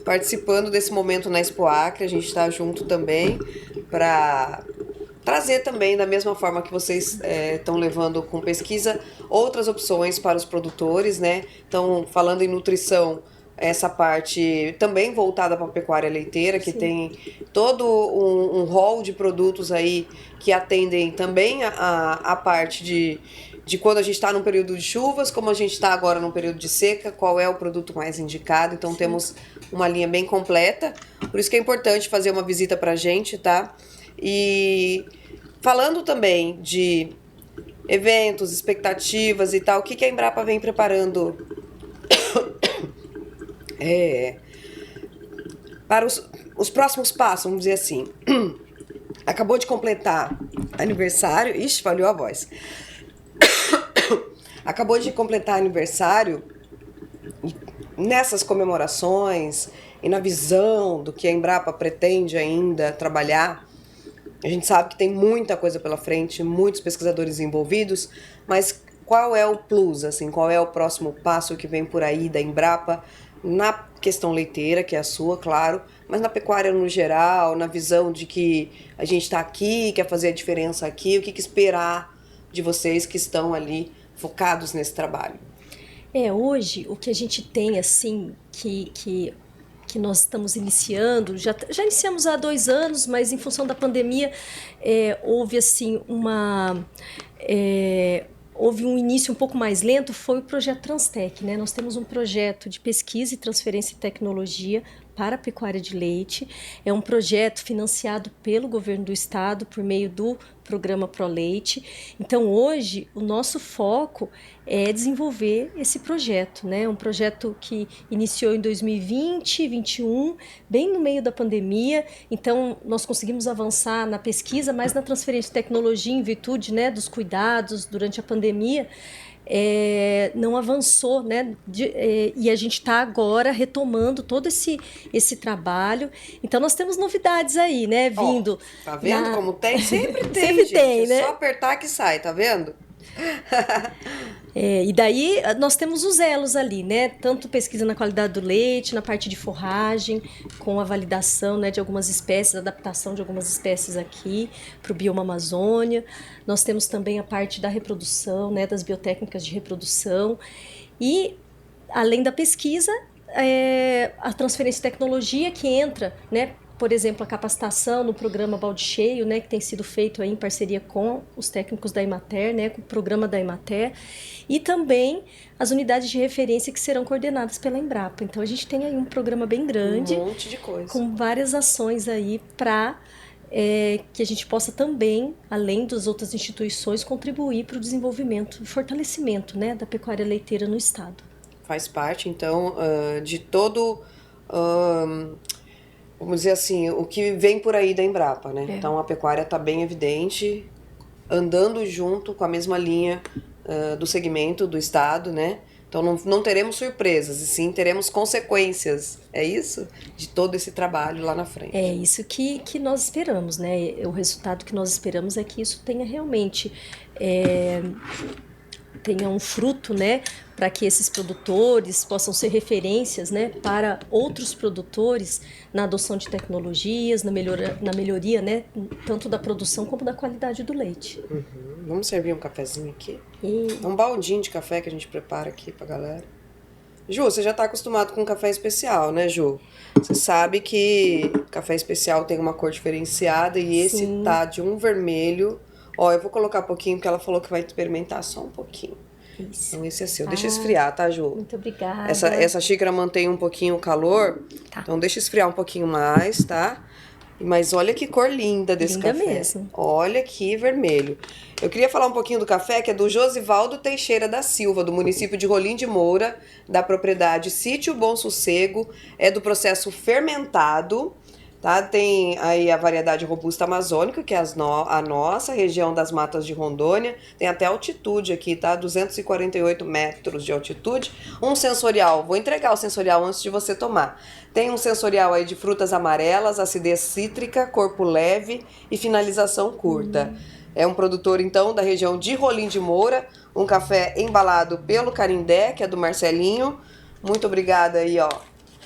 participando desse momento na Expo Acre. A gente está junto também para trazer também, da mesma forma que vocês estão levando com pesquisa, outras opções para os produtores, né? Então, falando em nutrição, essa parte também voltada para a pecuária leiteira, que Sim. tem todo um rol de produtos aí que atendem também a parte de quando a gente está num período de chuvas, como a gente está agora num período de seca, qual é o produto mais indicado. Então Sim. temos uma linha bem completa, por isso que é importante fazer uma visita para a gente, tá? E falando também de eventos, expectativas e tal, o que a Embrapa vem preparando para os próximos passos, vamos dizer assim. Acabou de completar aniversário. Ixi, falhou a voz. Acabou de completar aniversário. Nessas comemorações e na visão do que a Embrapa pretende ainda trabalhar, a gente sabe que tem muita coisa pela frente, muitos pesquisadores envolvidos, mas qual é o plus, assim, qual é o próximo passo que vem por aí da Embrapa na questão leiteira, que é a sua, claro, mas na pecuária no geral, na visão de que a gente está aqui, quer fazer a diferença aqui, o que esperar de vocês que estão ali focados nesse trabalho? Hoje o que a gente tem, assim, que nós estamos iniciando, já iniciamos há 2 anos, mas em função da pandemia houve assim houve um início um pouco mais lento, foi o projeto Transtec, né? Nós temos um projeto de pesquisa e transferência de tecnologia para a pecuária de leite. É um projeto financiado pelo governo do estado por meio do programa ProLeite. Então, hoje, o nosso foco é desenvolver esse projeto, né? Um projeto que iniciou em 2020, 2021, bem no meio da pandemia. Então, nós conseguimos avançar na pesquisa, mas na transferência de tecnologia em virtude, né, dos cuidados durante a pandemia. Não avançou, né? E a gente está agora retomando todo esse trabalho. Então nós temos novidades aí, né? Vindo. Tá vendo como tem? Sempre tem, Sempre gente. tem, né? É só apertar que sai, tá vendo? E daí nós temos os elos ali, né? Tanto pesquisa na qualidade do leite, na parte de forragem, com a validação, né, de algumas espécies, adaptação de algumas espécies aqui para o bioma Amazônia. Nós temos também a parte da reprodução, né, das biotécnicas de reprodução. E, além da pesquisa, a transferência de tecnologia que entra, né? Por exemplo, a capacitação no programa Balde Cheio, né, que tem sido feito aí em parceria com os técnicos da Emater, né, com o programa da Emater, e também as unidades de referência que serão coordenadas pela Embrapa. Então, a gente tem aí um programa bem grande, Um monte de coisa, com várias ações aí para que a gente possa também, além das outras instituições, contribuir para o desenvolvimento e fortalecimento, né, da pecuária leiteira no estado. Faz parte, então, de todo... vamos dizer assim, o que vem por aí da Embrapa, né? Então a pecuária está bem evidente, andando junto com a mesma linha do segmento do estado, né? Então não teremos surpresas, e sim teremos consequências, é isso? De todo esse trabalho lá na frente. É isso que nós esperamos, né? O resultado que nós esperamos é que isso tenha realmente tenha um fruto, né, para que esses produtores possam ser referências, né, para outros produtores na adoção de tecnologias, na melhoria, né, tanto da produção como da qualidade do leite. Uhum. Vamos servir um cafezinho aqui? Um baldinho de café que a gente prepara aqui pra galera. Ju, você já está acostumado com café especial, né, Ju? Você sabe que café especial tem uma cor diferenciada e esse tá de um vermelho. Ó, eu vou colocar um pouquinho porque ela falou que vai experimentar só um pouquinho. Isso. Então esse é seu. Deixa esfriar, tá, Ju? Muito obrigada. Essa xícara mantém um pouquinho o calor. Tá. Então deixa esfriar um pouquinho mais, tá? Mas olha que cor linda desse Linda café. mesmo. Olha que vermelho. Eu queria falar um pouquinho do café, que é do Josivaldo Teixeira da Silva, do município de Rolim de Moura, da propriedade Sítio Bom Sossego. É do processo fermentado, tá? Tem aí a variedade robusta amazônica, que é a nossa região das matas de Rondônia. Tem até altitude aqui, tá? 248 metros de altitude. Um sensorial, vou entregar o sensorial antes de você tomar. Tem um sensorial aí de frutas amarelas, acidez cítrica, corpo leve e finalização curta. É um produtor, então, da região de Rolim de Moura. Um café embalado pelo Carindé, que é do Marcelinho. Muito obrigada aí, ó,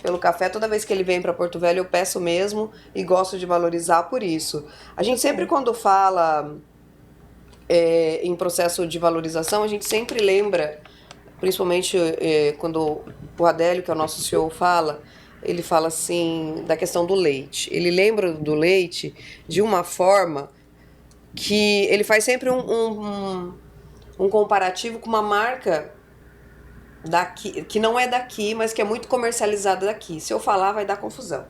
pelo café. Toda vez que ele vem para Porto Velho eu peço mesmo e gosto de valorizar por isso. A gente sempre, quando fala em processo de valorização, a gente sempre lembra, principalmente quando o Adélio, que é o nosso CEO, fala, ele fala assim, da questão do leite. Ele lembra do leite de uma forma que ele faz sempre um comparativo com uma marca daqui, que não é daqui, mas que é muito comercializada daqui. Se eu falar, vai dar confusão.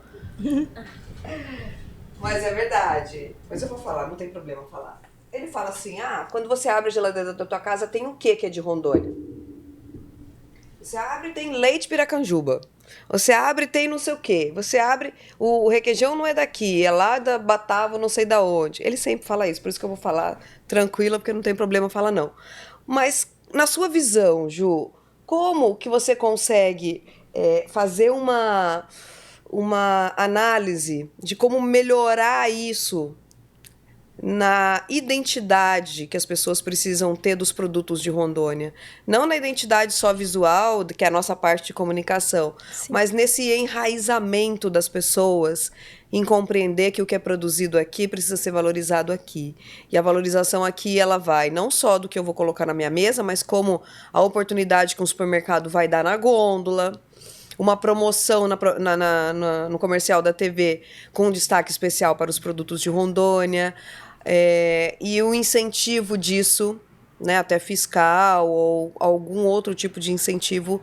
Mas é verdade. Mas eu vou falar, não tem problema falar. Ele fala assim, quando você abre a geladeira da tua casa, tem o que é de Rondônia? Você abre e tem leite Piracanjuba. Você abre e tem não sei o quê. Você abre, o requeijão não é daqui, é lá da Batava, não sei da onde. Ele sempre fala isso, por isso que eu vou falar tranquila, porque não tem problema falar não. Mas, na sua visão, Ju, como que você consegue fazer uma análise de como melhorar isso na identidade que as pessoas precisam ter dos produtos de Rondônia. Não na identidade só visual, que é a nossa parte de comunicação, Sim. mas nesse enraizamento das pessoas em compreender que o que é produzido aqui precisa ser valorizado aqui. E a valorização aqui, ela vai não só do que eu vou colocar na minha mesa, mas como a oportunidade que um supermercado vai dar na gôndola, uma promoção no comercial da TV com um destaque especial para os produtos de Rondônia, e o incentivo disso, né, até fiscal ou algum outro tipo de incentivo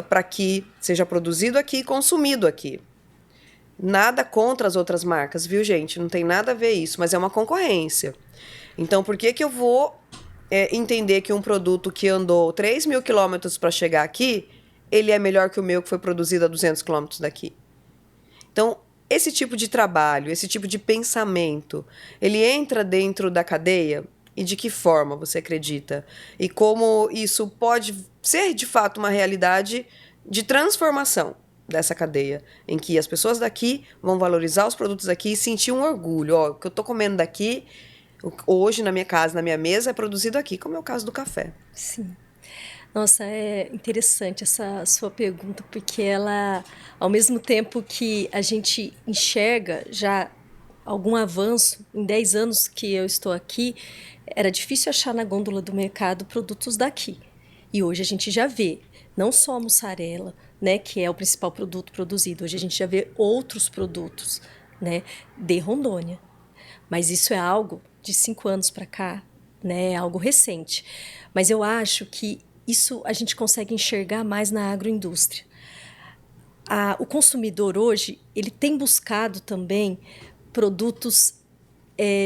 para que seja produzido aqui e consumido aqui. Nada contra as outras marcas, viu, gente? Não tem nada a ver isso, mas é uma concorrência. Então, por que eu vou entender que um produto que andou 3.000 quilômetros para chegar aqui, ele é melhor que o meu que foi produzido a 200 quilômetros daqui? Então, esse tipo de trabalho, esse tipo de pensamento, ele entra dentro da cadeia? E de que forma você acredita? E como isso pode ser, de fato, uma realidade de transformação dessa cadeia, em que as pessoas daqui vão valorizar os produtos daqui e sentir um orgulho. Ó, o que eu estou comendo daqui, hoje na minha casa, na minha mesa, é produzido aqui, como é o caso do café. Sim. Nossa, é interessante essa sua pergunta, porque ela, ao mesmo tempo que a gente enxerga já algum avanço, em 10 anos que eu estou aqui, era difícil achar na gôndola do mercado produtos daqui. E hoje a gente já vê, não só a mussarela, né, que é o principal produto produzido, hoje a gente já vê outros produtos, né, de Rondônia. Mas isso é algo de 5 anos para cá, né, é algo recente. Mas eu acho que isso a gente consegue enxergar mais na agroindústria. O consumidor hoje, ele tem buscado também produtos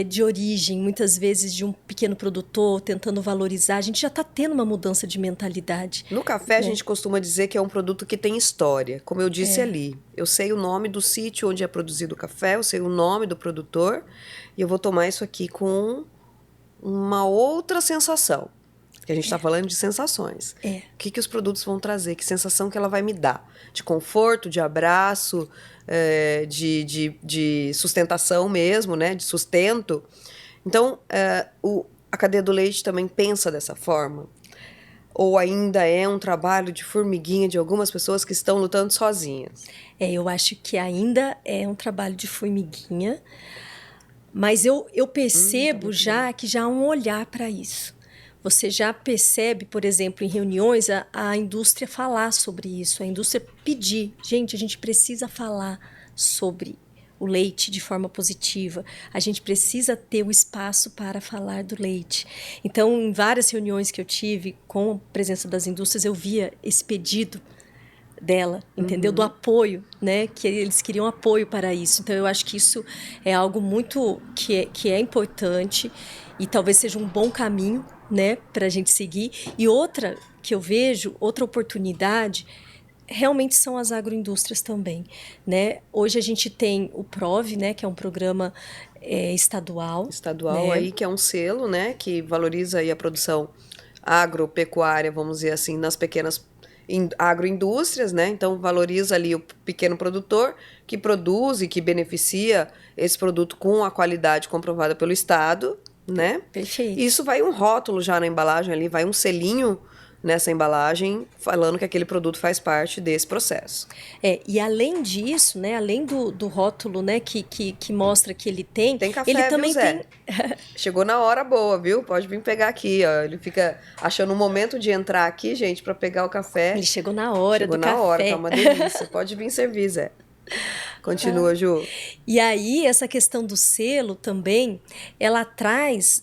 de origem, muitas vezes de um pequeno produtor, tentando valorizar. A gente já está tendo uma mudança de mentalidade. No café, a gente costuma dizer que é um produto que tem história. Como eu disse ali, eu sei o nome do sítio onde é produzido o café, eu sei o nome do produtor, e eu vou tomar isso aqui com uma outra sensação. Porque a gente está falando de sensações. O que os produtos vão trazer? Que sensação que ela vai me dar? De conforto, de abraço, de sustentação mesmo, né? De sustento. Então, a cadeia do leite também pensa dessa forma? Ou ainda é um trabalho de formiguinha de algumas pessoas que estão lutando sozinhas? Eu acho que ainda é um trabalho de formiguinha, mas eu percebo já que já há um olhar para isso. Você já percebe, por exemplo, em reuniões, a indústria falar sobre isso, a indústria pedir, gente, a gente precisa falar sobre o leite de forma positiva, a gente precisa ter o espaço para falar do leite. Então, em várias reuniões que eu tive com a presença das indústrias, eu via esse pedido dela, entendeu? Do apoio, né? Que eles queriam apoio para isso. Então, eu acho que isso é algo muito que é importante e talvez seja um bom caminho, né, para a gente seguir. E outra que eu vejo, outra oportunidade, realmente são as agroindústrias também, né? Hoje a gente tem o PROV, né, que é um programa estadual. Estadual, né? aí, que é um selo, né, que valoriza aí a produção agropecuária, vamos dizer assim, nas pequenas agroindústrias, né? Então valoriza ali o pequeno produtor que produz e que beneficia esse produto com a qualidade comprovada pelo Estado, né? Perfeito. Isso vai um rótulo já na embalagem ali, vai um selinho nessa embalagem falando que aquele produto faz parte desse processo. E além disso, né, além do rótulo, né, que mostra que ele tem café, ele também viu, Zé? tem. Chegou na hora boa, viu? Pode vir pegar aqui, ó. Ele fica achando um momento de entrar aqui, gente, para pegar o café. Ele chegou na hora do café. Chegou na hora, tá uma delícia. Pode vir servir, Zé. Continua, Ju. E aí, essa questão do selo também, ela traz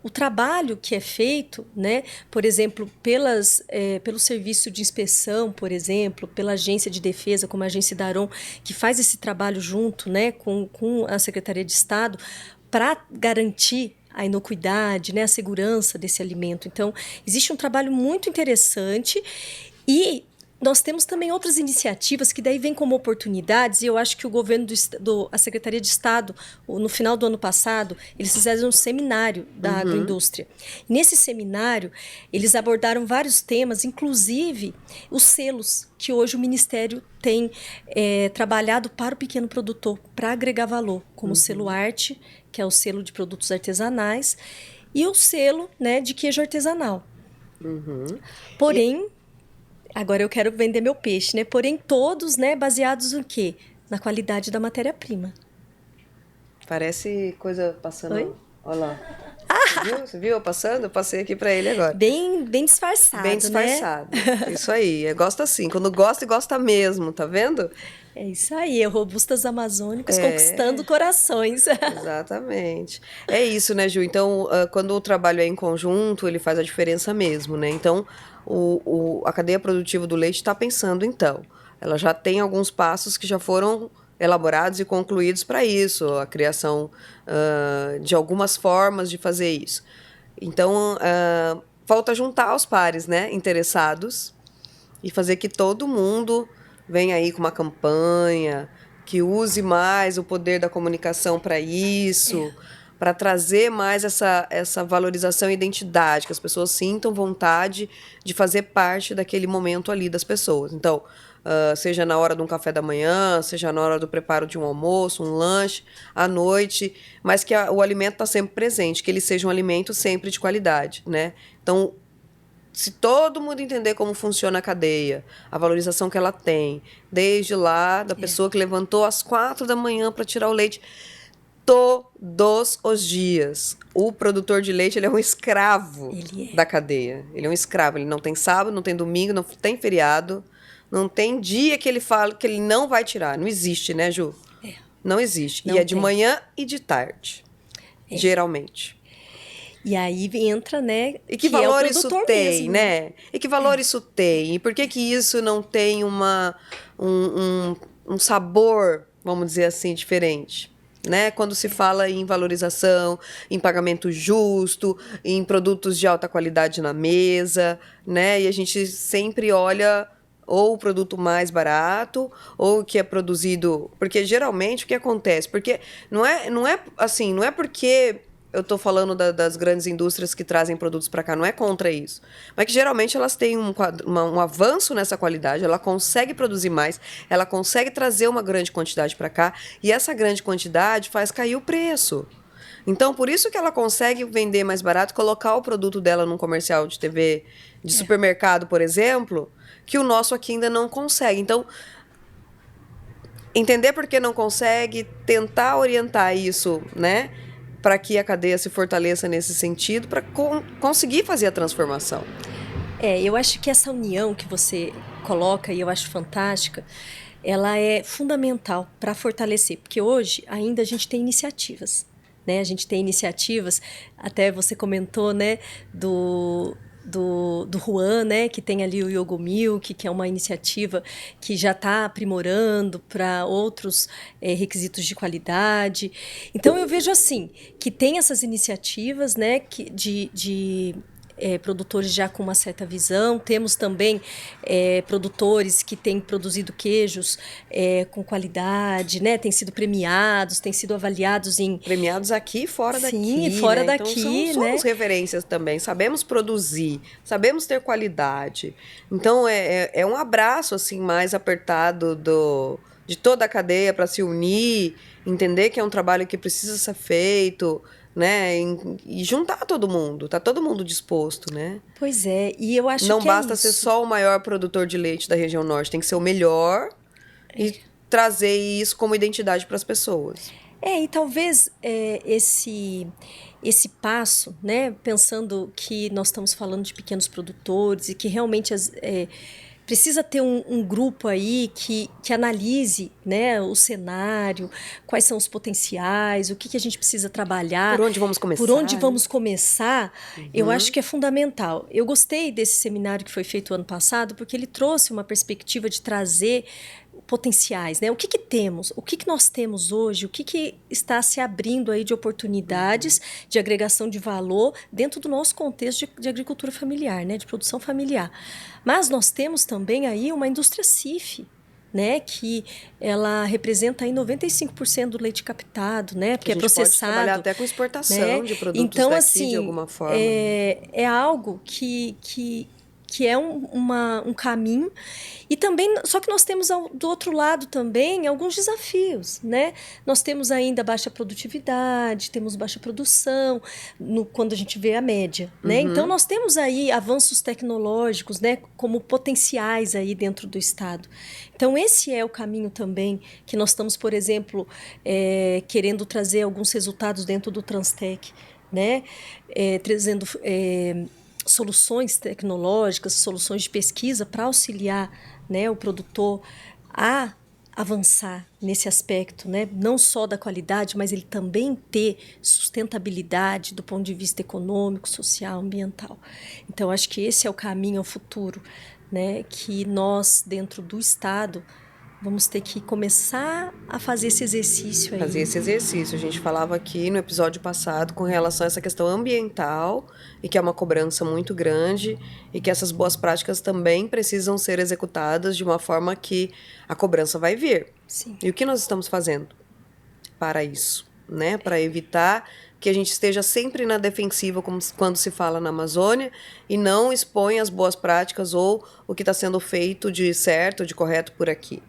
o trabalho que é feito, né? Por exemplo, pelo serviço de inspeção, por exemplo, pela agência de defesa, como a agência Daron, que faz esse trabalho junto, né, com a Secretaria de Estado, para garantir a inocuidade, né, a segurança desse alimento. Então, existe um trabalho muito interessante e nós temos também outras iniciativas que daí vêm como oportunidades, e eu acho que o governo a Secretaria de Estado, no final do ano passado, eles fizeram um seminário da agroindústria. Nesse seminário, eles abordaram vários temas, inclusive os selos que hoje o Ministério tem trabalhado para o pequeno produtor, para agregar valor, como o selo Arte, que é o selo de produtos artesanais, e o selo, né, de queijo artesanal. Porém, agora eu quero vender meu peixe, né? Porém, todos, né, baseados no quê? Na qualidade da matéria-prima. Parece coisa passando... Oi? Olha lá. Você viu eu passando? Eu passei aqui pra ele agora. Bem disfarçado, Bem disfarçado. Né? Isso aí. Gosta assim. Quando gosta, e gosta mesmo, tá vendo? É isso aí. Robustas amazônicas conquistando corações. Exatamente. É isso, né, Ju? Então, quando o trabalho é em conjunto, ele faz a diferença mesmo, né? Então, a cadeia produtiva do leite está pensando, então. Ela já tem alguns passos que já foram elaborados e concluídos para isso, a criação de algumas formas de fazer isso. Então, falta juntar os pares, né, interessados e fazer que todo mundo venha aí com uma campanha que use mais o poder da comunicação para isso, para trazer mais essa valorização e identidade, que as pessoas sintam vontade de fazer parte daquele momento ali das pessoas. Então, seja na hora de um café da manhã, seja na hora do preparo de um almoço, um lanche, à noite, mas que o alimento está sempre presente, que ele seja um alimento sempre de qualidade, né? Então, se todo mundo entender como funciona a cadeia, a valorização que ela tem, desde lá, da pessoa que levantou às 4 da manhã para tirar o leite, todos os dias. O produtor de leite, ele é um escravo da cadeia. Ele é um escravo, ele não tem sábado, não tem domingo, não tem feriado, não tem dia que ele fala que ele não vai tirar. Não existe, né, Ju? Não existe. Não e é de tem. manhã e de tarde, geralmente. E aí entra, né? E que valor é o isso produtor tem, mesmo, né? E que valor isso tem? E por que isso não tem um sabor, vamos dizer assim, diferente? Né? Quando se fala em valorização, em pagamento justo, em produtos de alta qualidade na mesa, né? E a gente sempre olha ou o produto mais barato, ou o que é produzido... Porque geralmente o que acontece? Porque não é assim, não é porque... Eu estou falando das grandes indústrias que trazem produtos para cá, não é contra isso. Mas que geralmente elas têm um avanço nessa qualidade, ela consegue produzir mais, ela consegue trazer uma grande quantidade para cá, e essa grande quantidade faz cair o preço. Então, por isso que ela consegue vender mais barato, colocar o produto dela num comercial de TV, de supermercado, por exemplo, que o nosso aqui ainda não consegue. Então, entender por que não consegue, tentar orientar isso, né? Para que a cadeia se fortaleça nesse sentido, para conseguir fazer a transformação. Eu acho que essa união que você coloca, e eu acho fantástica, ela é fundamental para fortalecer, porque hoje ainda a gente tem iniciativas, né? A gente tem iniciativas, até você comentou, né, do Juan, né, que tem ali o Yogo Milk, que é uma iniciativa que já está aprimorando para outros requisitos de qualidade. Então, eu vejo assim, que tem essas iniciativas, né, de produtores já com uma certa visão. Temos também produtores que têm produzido queijos com qualidade, né? Têm sido premiados, têm sido avaliados em... Premiados aqui e fora daqui. Sim, fora né? daqui, então, somos referências também. Sabemos produzir, sabemos ter qualidade. Então, é um abraço assim mais apertado de toda a cadeia para se unir, entender que é um trabalho que precisa ser feito... né? E juntar todo mundo, tá todo mundo disposto, né? Pois é, e eu acho não que basta isso. ser só o maior produtor de leite da região norte, tem que ser o melhor e trazer isso como identidade para as pessoas. E talvez esse passo, né? Pensando que nós estamos falando de pequenos produtores e que realmente precisa ter um grupo aí que analise, né, o cenário, quais são os potenciais, o que a gente precisa trabalhar. Por onde vamos começar? Por onde vamos começar, eu acho que é fundamental. Eu gostei desse seminário que foi feito ano passado, porque ele trouxe uma perspectiva de trazer potenciais, né? O que temos? O que nós temos hoje? O que está se abrindo aí de oportunidades de agregação de valor dentro do nosso contexto de agricultura familiar, né? De produção familiar. Mas nós temos também aí uma indústria CIF, né, que ela representa aí 95% do leite captado, né, porque a gente é processado. Pode trabalhar até com exportação, né, de produtos então, daqui assim, de alguma forma. É algo que é um caminho, e também, só que nós temos do outro lado também alguns desafios, né? Nós temos ainda baixa produtividade, temos baixa produção, quando a gente vê a média, né? Então nós temos aí avanços tecnológicos, né, como potenciais aí dentro do estado. Então esse é o caminho também que nós estamos, por exemplo, querendo trazer alguns resultados dentro do Transtec, né? Trazendo soluções tecnológicas, soluções de pesquisa para auxiliar, né, o produtor a avançar nesse aspecto, né, não só da qualidade, mas ele também ter sustentabilidade do ponto de vista econômico, social, ambiental. Então, acho que esse é o caminho ao futuro, né, que nós, dentro do Estado, vamos ter que começar a fazer esse exercício aí. Fazer esse exercício. A gente falava aqui no episódio passado com relação a essa questão ambiental e que é uma cobrança muito grande e que essas boas práticas também precisam ser executadas de uma forma que a cobrança vai vir. Sim. E o que nós estamos fazendo para isso, né? Para evitar que a gente esteja sempre na defensiva, como quando se fala na Amazônia, e não expõe as boas práticas ou o que está sendo feito de certo, de correto por aqui.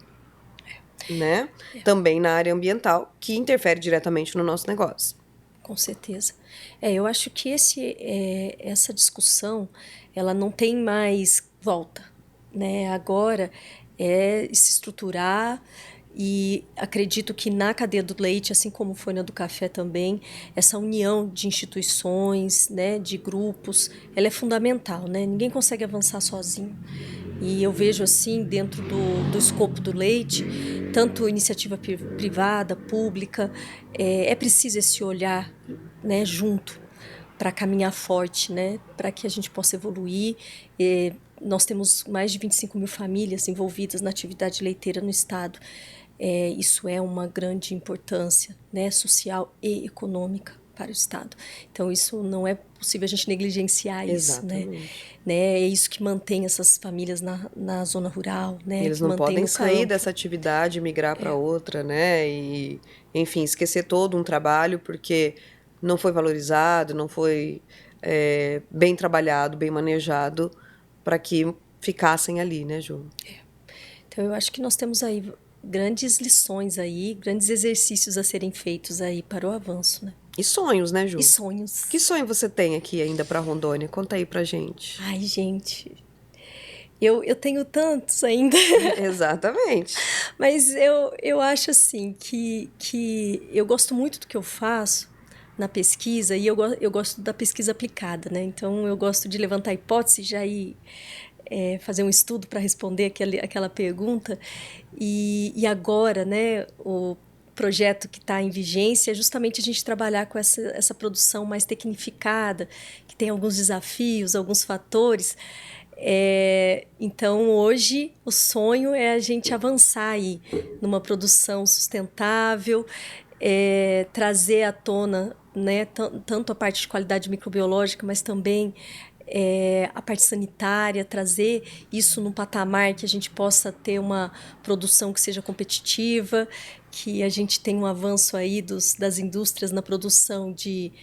Né? Também na área ambiental, que interfere diretamente no nosso negócio. Com certeza. Eu acho que essa discussão, ela não tem mais volta, né? Agora é se estruturar, e acredito que na cadeia do leite, assim como foi na do café também, essa união de instituições, né, de grupos, ela é fundamental, né? Ninguém consegue avançar sozinho. E eu vejo assim, dentro do escopo do leite, tanto iniciativa privada, pública, é preciso esse olhar, né, junto, para caminhar forte, né, para que a gente possa evoluir. Nós temos mais de 25 mil famílias envolvidas na atividade leiteira no estado. Isso é uma grande importância, né, social e econômica para o estado. Então isso não é possível a gente negligenciar. Exatamente. Isso, né? É isso que mantém essas famílias na zona rural, né? Eles que não podem sair campo. dessa atividade e migrar para outra, né? E, enfim, esquecer todo um trabalho porque não foi valorizado, não foi bem trabalhado, bem manejado para que ficassem ali, né, Ju? Então eu acho que nós temos aí grandes lições aí, grandes exercícios a serem feitos aí para o avanço, né? E sonhos, né, Ju? E sonhos. Que sonho você tem aqui ainda para Rondônia? Conta aí pra gente. Ai, gente, eu tenho tantos ainda. Exatamente. Mas eu acho assim que eu gosto muito do que eu faço na pesquisa, e eu gosto da pesquisa aplicada, né? Então eu gosto de levantar hipótese, já ir fazer um estudo para responder aquela pergunta. E agora, né, o projeto que está em vigência é justamente a gente trabalhar com essa produção mais tecnificada, que tem alguns desafios, alguns fatores. Então, hoje, o sonho é a gente avançar aí numa produção sustentável, trazer à tona, né, tanto a parte de qualidade microbiológica, mas também a parte sanitária, trazer isso num patamar que a gente possa ter uma produção que seja competitiva, que a gente tenha um avanço aí das indústrias na produção de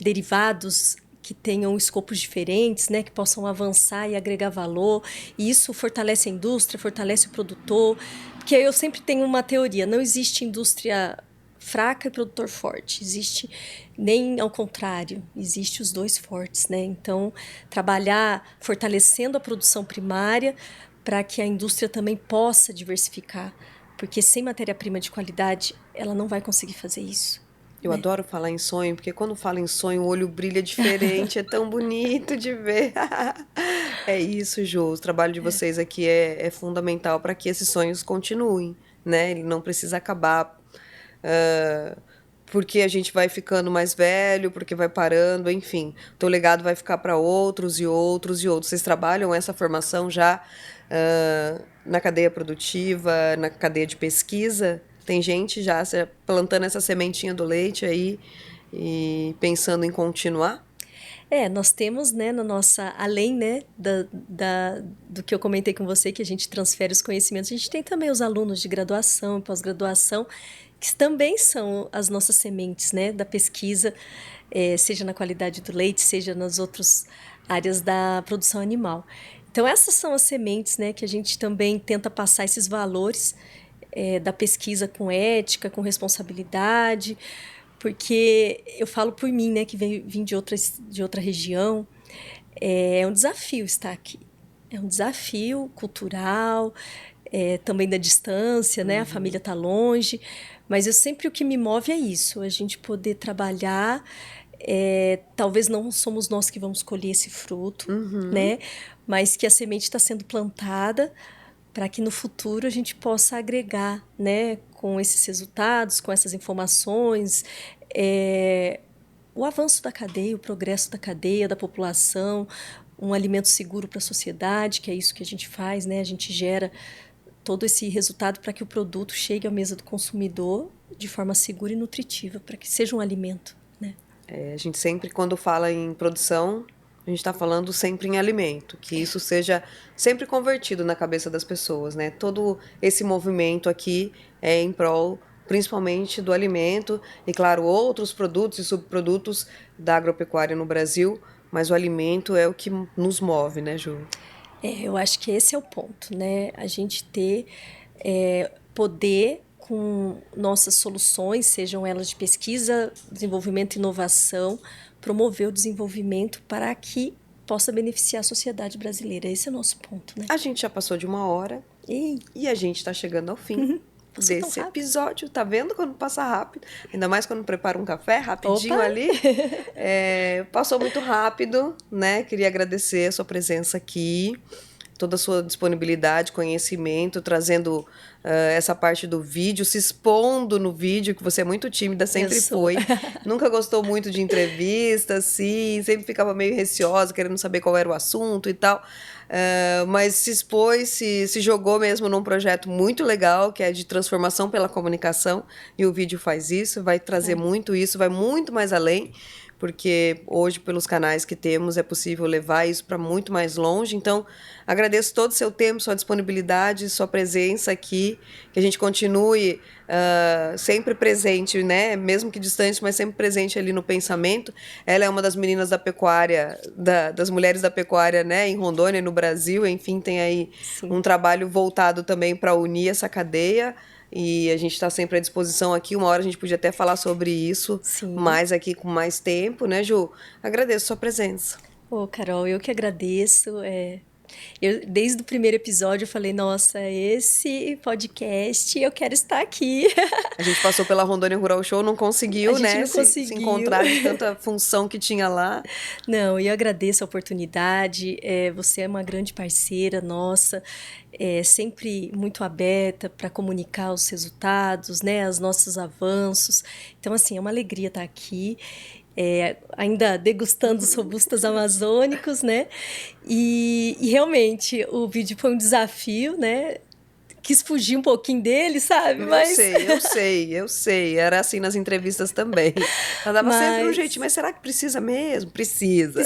derivados que tenham escopos diferentes, né, que possam avançar e agregar valor. E isso fortalece a indústria, fortalece o produtor, porque eu sempre tenho uma teoria: não existe indústria fraca e produtor forte, existe nem ao contrário, existe os dois fortes, né? Então, trabalhar fortalecendo a produção primária para que a indústria também possa diversificar, porque sem matéria-prima de qualidade, ela não vai conseguir fazer isso. Eu adoro falar em sonho, porque quando fala em sonho, o olho brilha diferente, é tão bonito de ver. É isso, Ju, o trabalho de vocês aqui é fundamental para que esses sonhos continuem, né? Ele não precisa acabar porque a gente vai ficando mais velho, porque vai parando, enfim. O teu legado vai ficar para outros e outros e outros. Vocês trabalham essa formação já na cadeia produtiva, na cadeia de pesquisa? Tem gente já plantando essa sementinha do leite aí e pensando em continuar? Nós temos, né, na nossa, além, né, do que eu comentei com você, que a gente transfere os conhecimentos, a gente tem também os alunos de graduação e pós-graduação, que também são as nossas sementes, né, da pesquisa, seja na qualidade do leite, seja nas outras áreas da produção animal. Então, essas são as sementes, né, que a gente também tenta passar esses valores da pesquisa com ética, com responsabilidade, porque eu falo por mim, né, que vim de outra região, é um desafio estar aqui. É um desafio cultural, também da distância, né, a família está longe, mas o que me move é isso, a gente poder trabalhar, talvez não somos nós que vamos colher esse fruto, né, mas que a semente está sendo plantada para que no futuro a gente possa agregar, né, com esses resultados, com essas informações, o avanço da cadeia, o progresso da cadeia, da população, um alimento seguro para a sociedade, que é isso que a gente faz, né? A gente gera todo esse resultado para que o produto chegue à mesa do consumidor de forma segura e nutritiva, para que seja um alimento, né? A gente sempre, quando fala em produção, a gente está falando sempre em alimento, que isso seja sempre convertido na cabeça das pessoas, né? Todo esse movimento aqui é em prol, principalmente do alimento e, claro, outros produtos e subprodutos da agropecuária no Brasil, mas o alimento é o que nos move, né, Ju? Eu acho que esse é o ponto, né? A gente ter poder com nossas soluções, sejam elas de pesquisa, desenvolvimento e inovação, promover o desenvolvimento para que possa beneficiar a sociedade brasileira. Esse é o nosso ponto, né? A gente já passou de 1 hora e a gente está chegando ao fim desse episódio. Tá vendo quando passa rápido? Ainda mais quando prepara um café rapidinho ali. Passou muito rápido, né? Queria agradecer a sua presença aqui, toda a sua disponibilidade, conhecimento, trazendo essa parte do vídeo, se expondo no vídeo, que você é muito tímida, sempre foi. Nunca gostou muito de entrevista, assim, sempre ficava meio receosa, querendo saber qual era o assunto e tal. Mas se expôs, se jogou mesmo num projeto muito legal, que é de transformação pela comunicação, e o vídeo faz isso, vai trazer muito isso, vai muito mais além, porque hoje, pelos canais que temos, é possível levar isso para muito mais longe. Então, agradeço todo o seu tempo, sua disponibilidade, sua presença aqui, que a gente continue sempre presente, né? Mesmo que distante, mas sempre presente ali no pensamento. Ela é uma das meninas da pecuária, das mulheres da pecuária, né? Em Rondônia, no Brasil, enfim, tem aí um trabalho voltado também para unir essa cadeia. E a gente está sempre à disposição aqui. Uma hora a gente podia até falar sobre isso mais aqui com mais tempo, né, Ju? Agradeço a sua presença. Carol, eu que agradeço. Desde o primeiro episódio eu falei, nossa, esse podcast, eu quero estar aqui. A gente passou pela Rondônia Rural Show, não conseguiu, né? Se encontrar de tanta função que tinha lá. Não, e eu agradeço a oportunidade. Você é uma grande parceira nossa, sempre muito aberta para comunicar os resultados, né? Os nossos avanços. Então, assim, é uma alegria estar aqui. Ainda degustando os robustas amazônicos, né? E realmente o vídeo foi um desafio, né? Quis fugir um pouquinho dele, sabe? Mas... Eu sei. Era assim nas entrevistas também. Ela dava sempre um jeitinho, mas será que precisa mesmo? Precisa.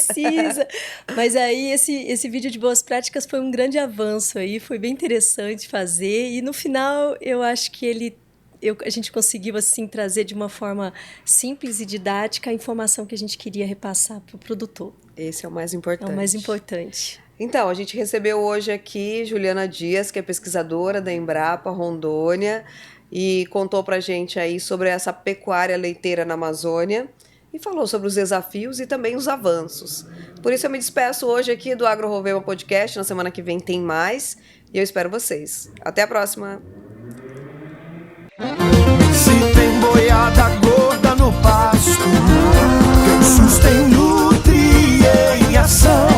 Mas aí esse vídeo de boas práticas foi um grande avanço aí, foi bem interessante fazer. E no final eu acho que a gente conseguiu assim trazer de uma forma simples e didática a informação que a gente queria repassar para o produtor. Esse é o mais importante. É o mais importante. Então, a gente recebeu hoje aqui Juliana Dias, que é pesquisadora da Embrapa Rondônia, e contou pra gente aí sobre essa pecuária leiteira na Amazônia e falou sobre os desafios e também os avanços. Por isso eu me despeço hoje aqui do Agro Rovema Podcast. Na semana que vem tem mais e eu espero vocês. Até a próxima! Se tem boiada gorda no pasto, quem sustém nutri em ação.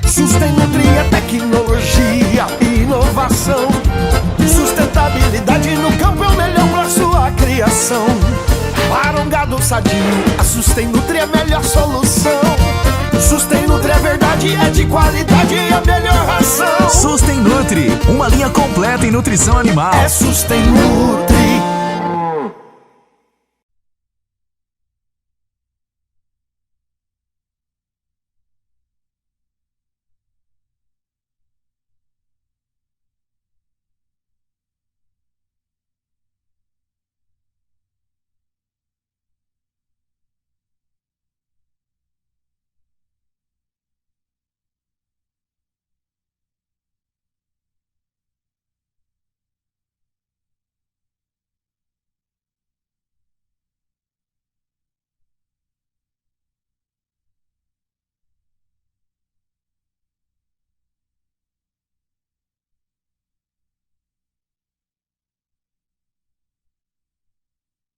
Sustém nutria, tecnologia e inovação. Sustentabilidade no campo é o melhor para sua criação. Para Nutri é a melhor solução. Sustém Nutri é verdade, é de qualidade e a melhor ração. Sustém Nutri, uma linha completa em nutrição animal. É Sustém Nutri.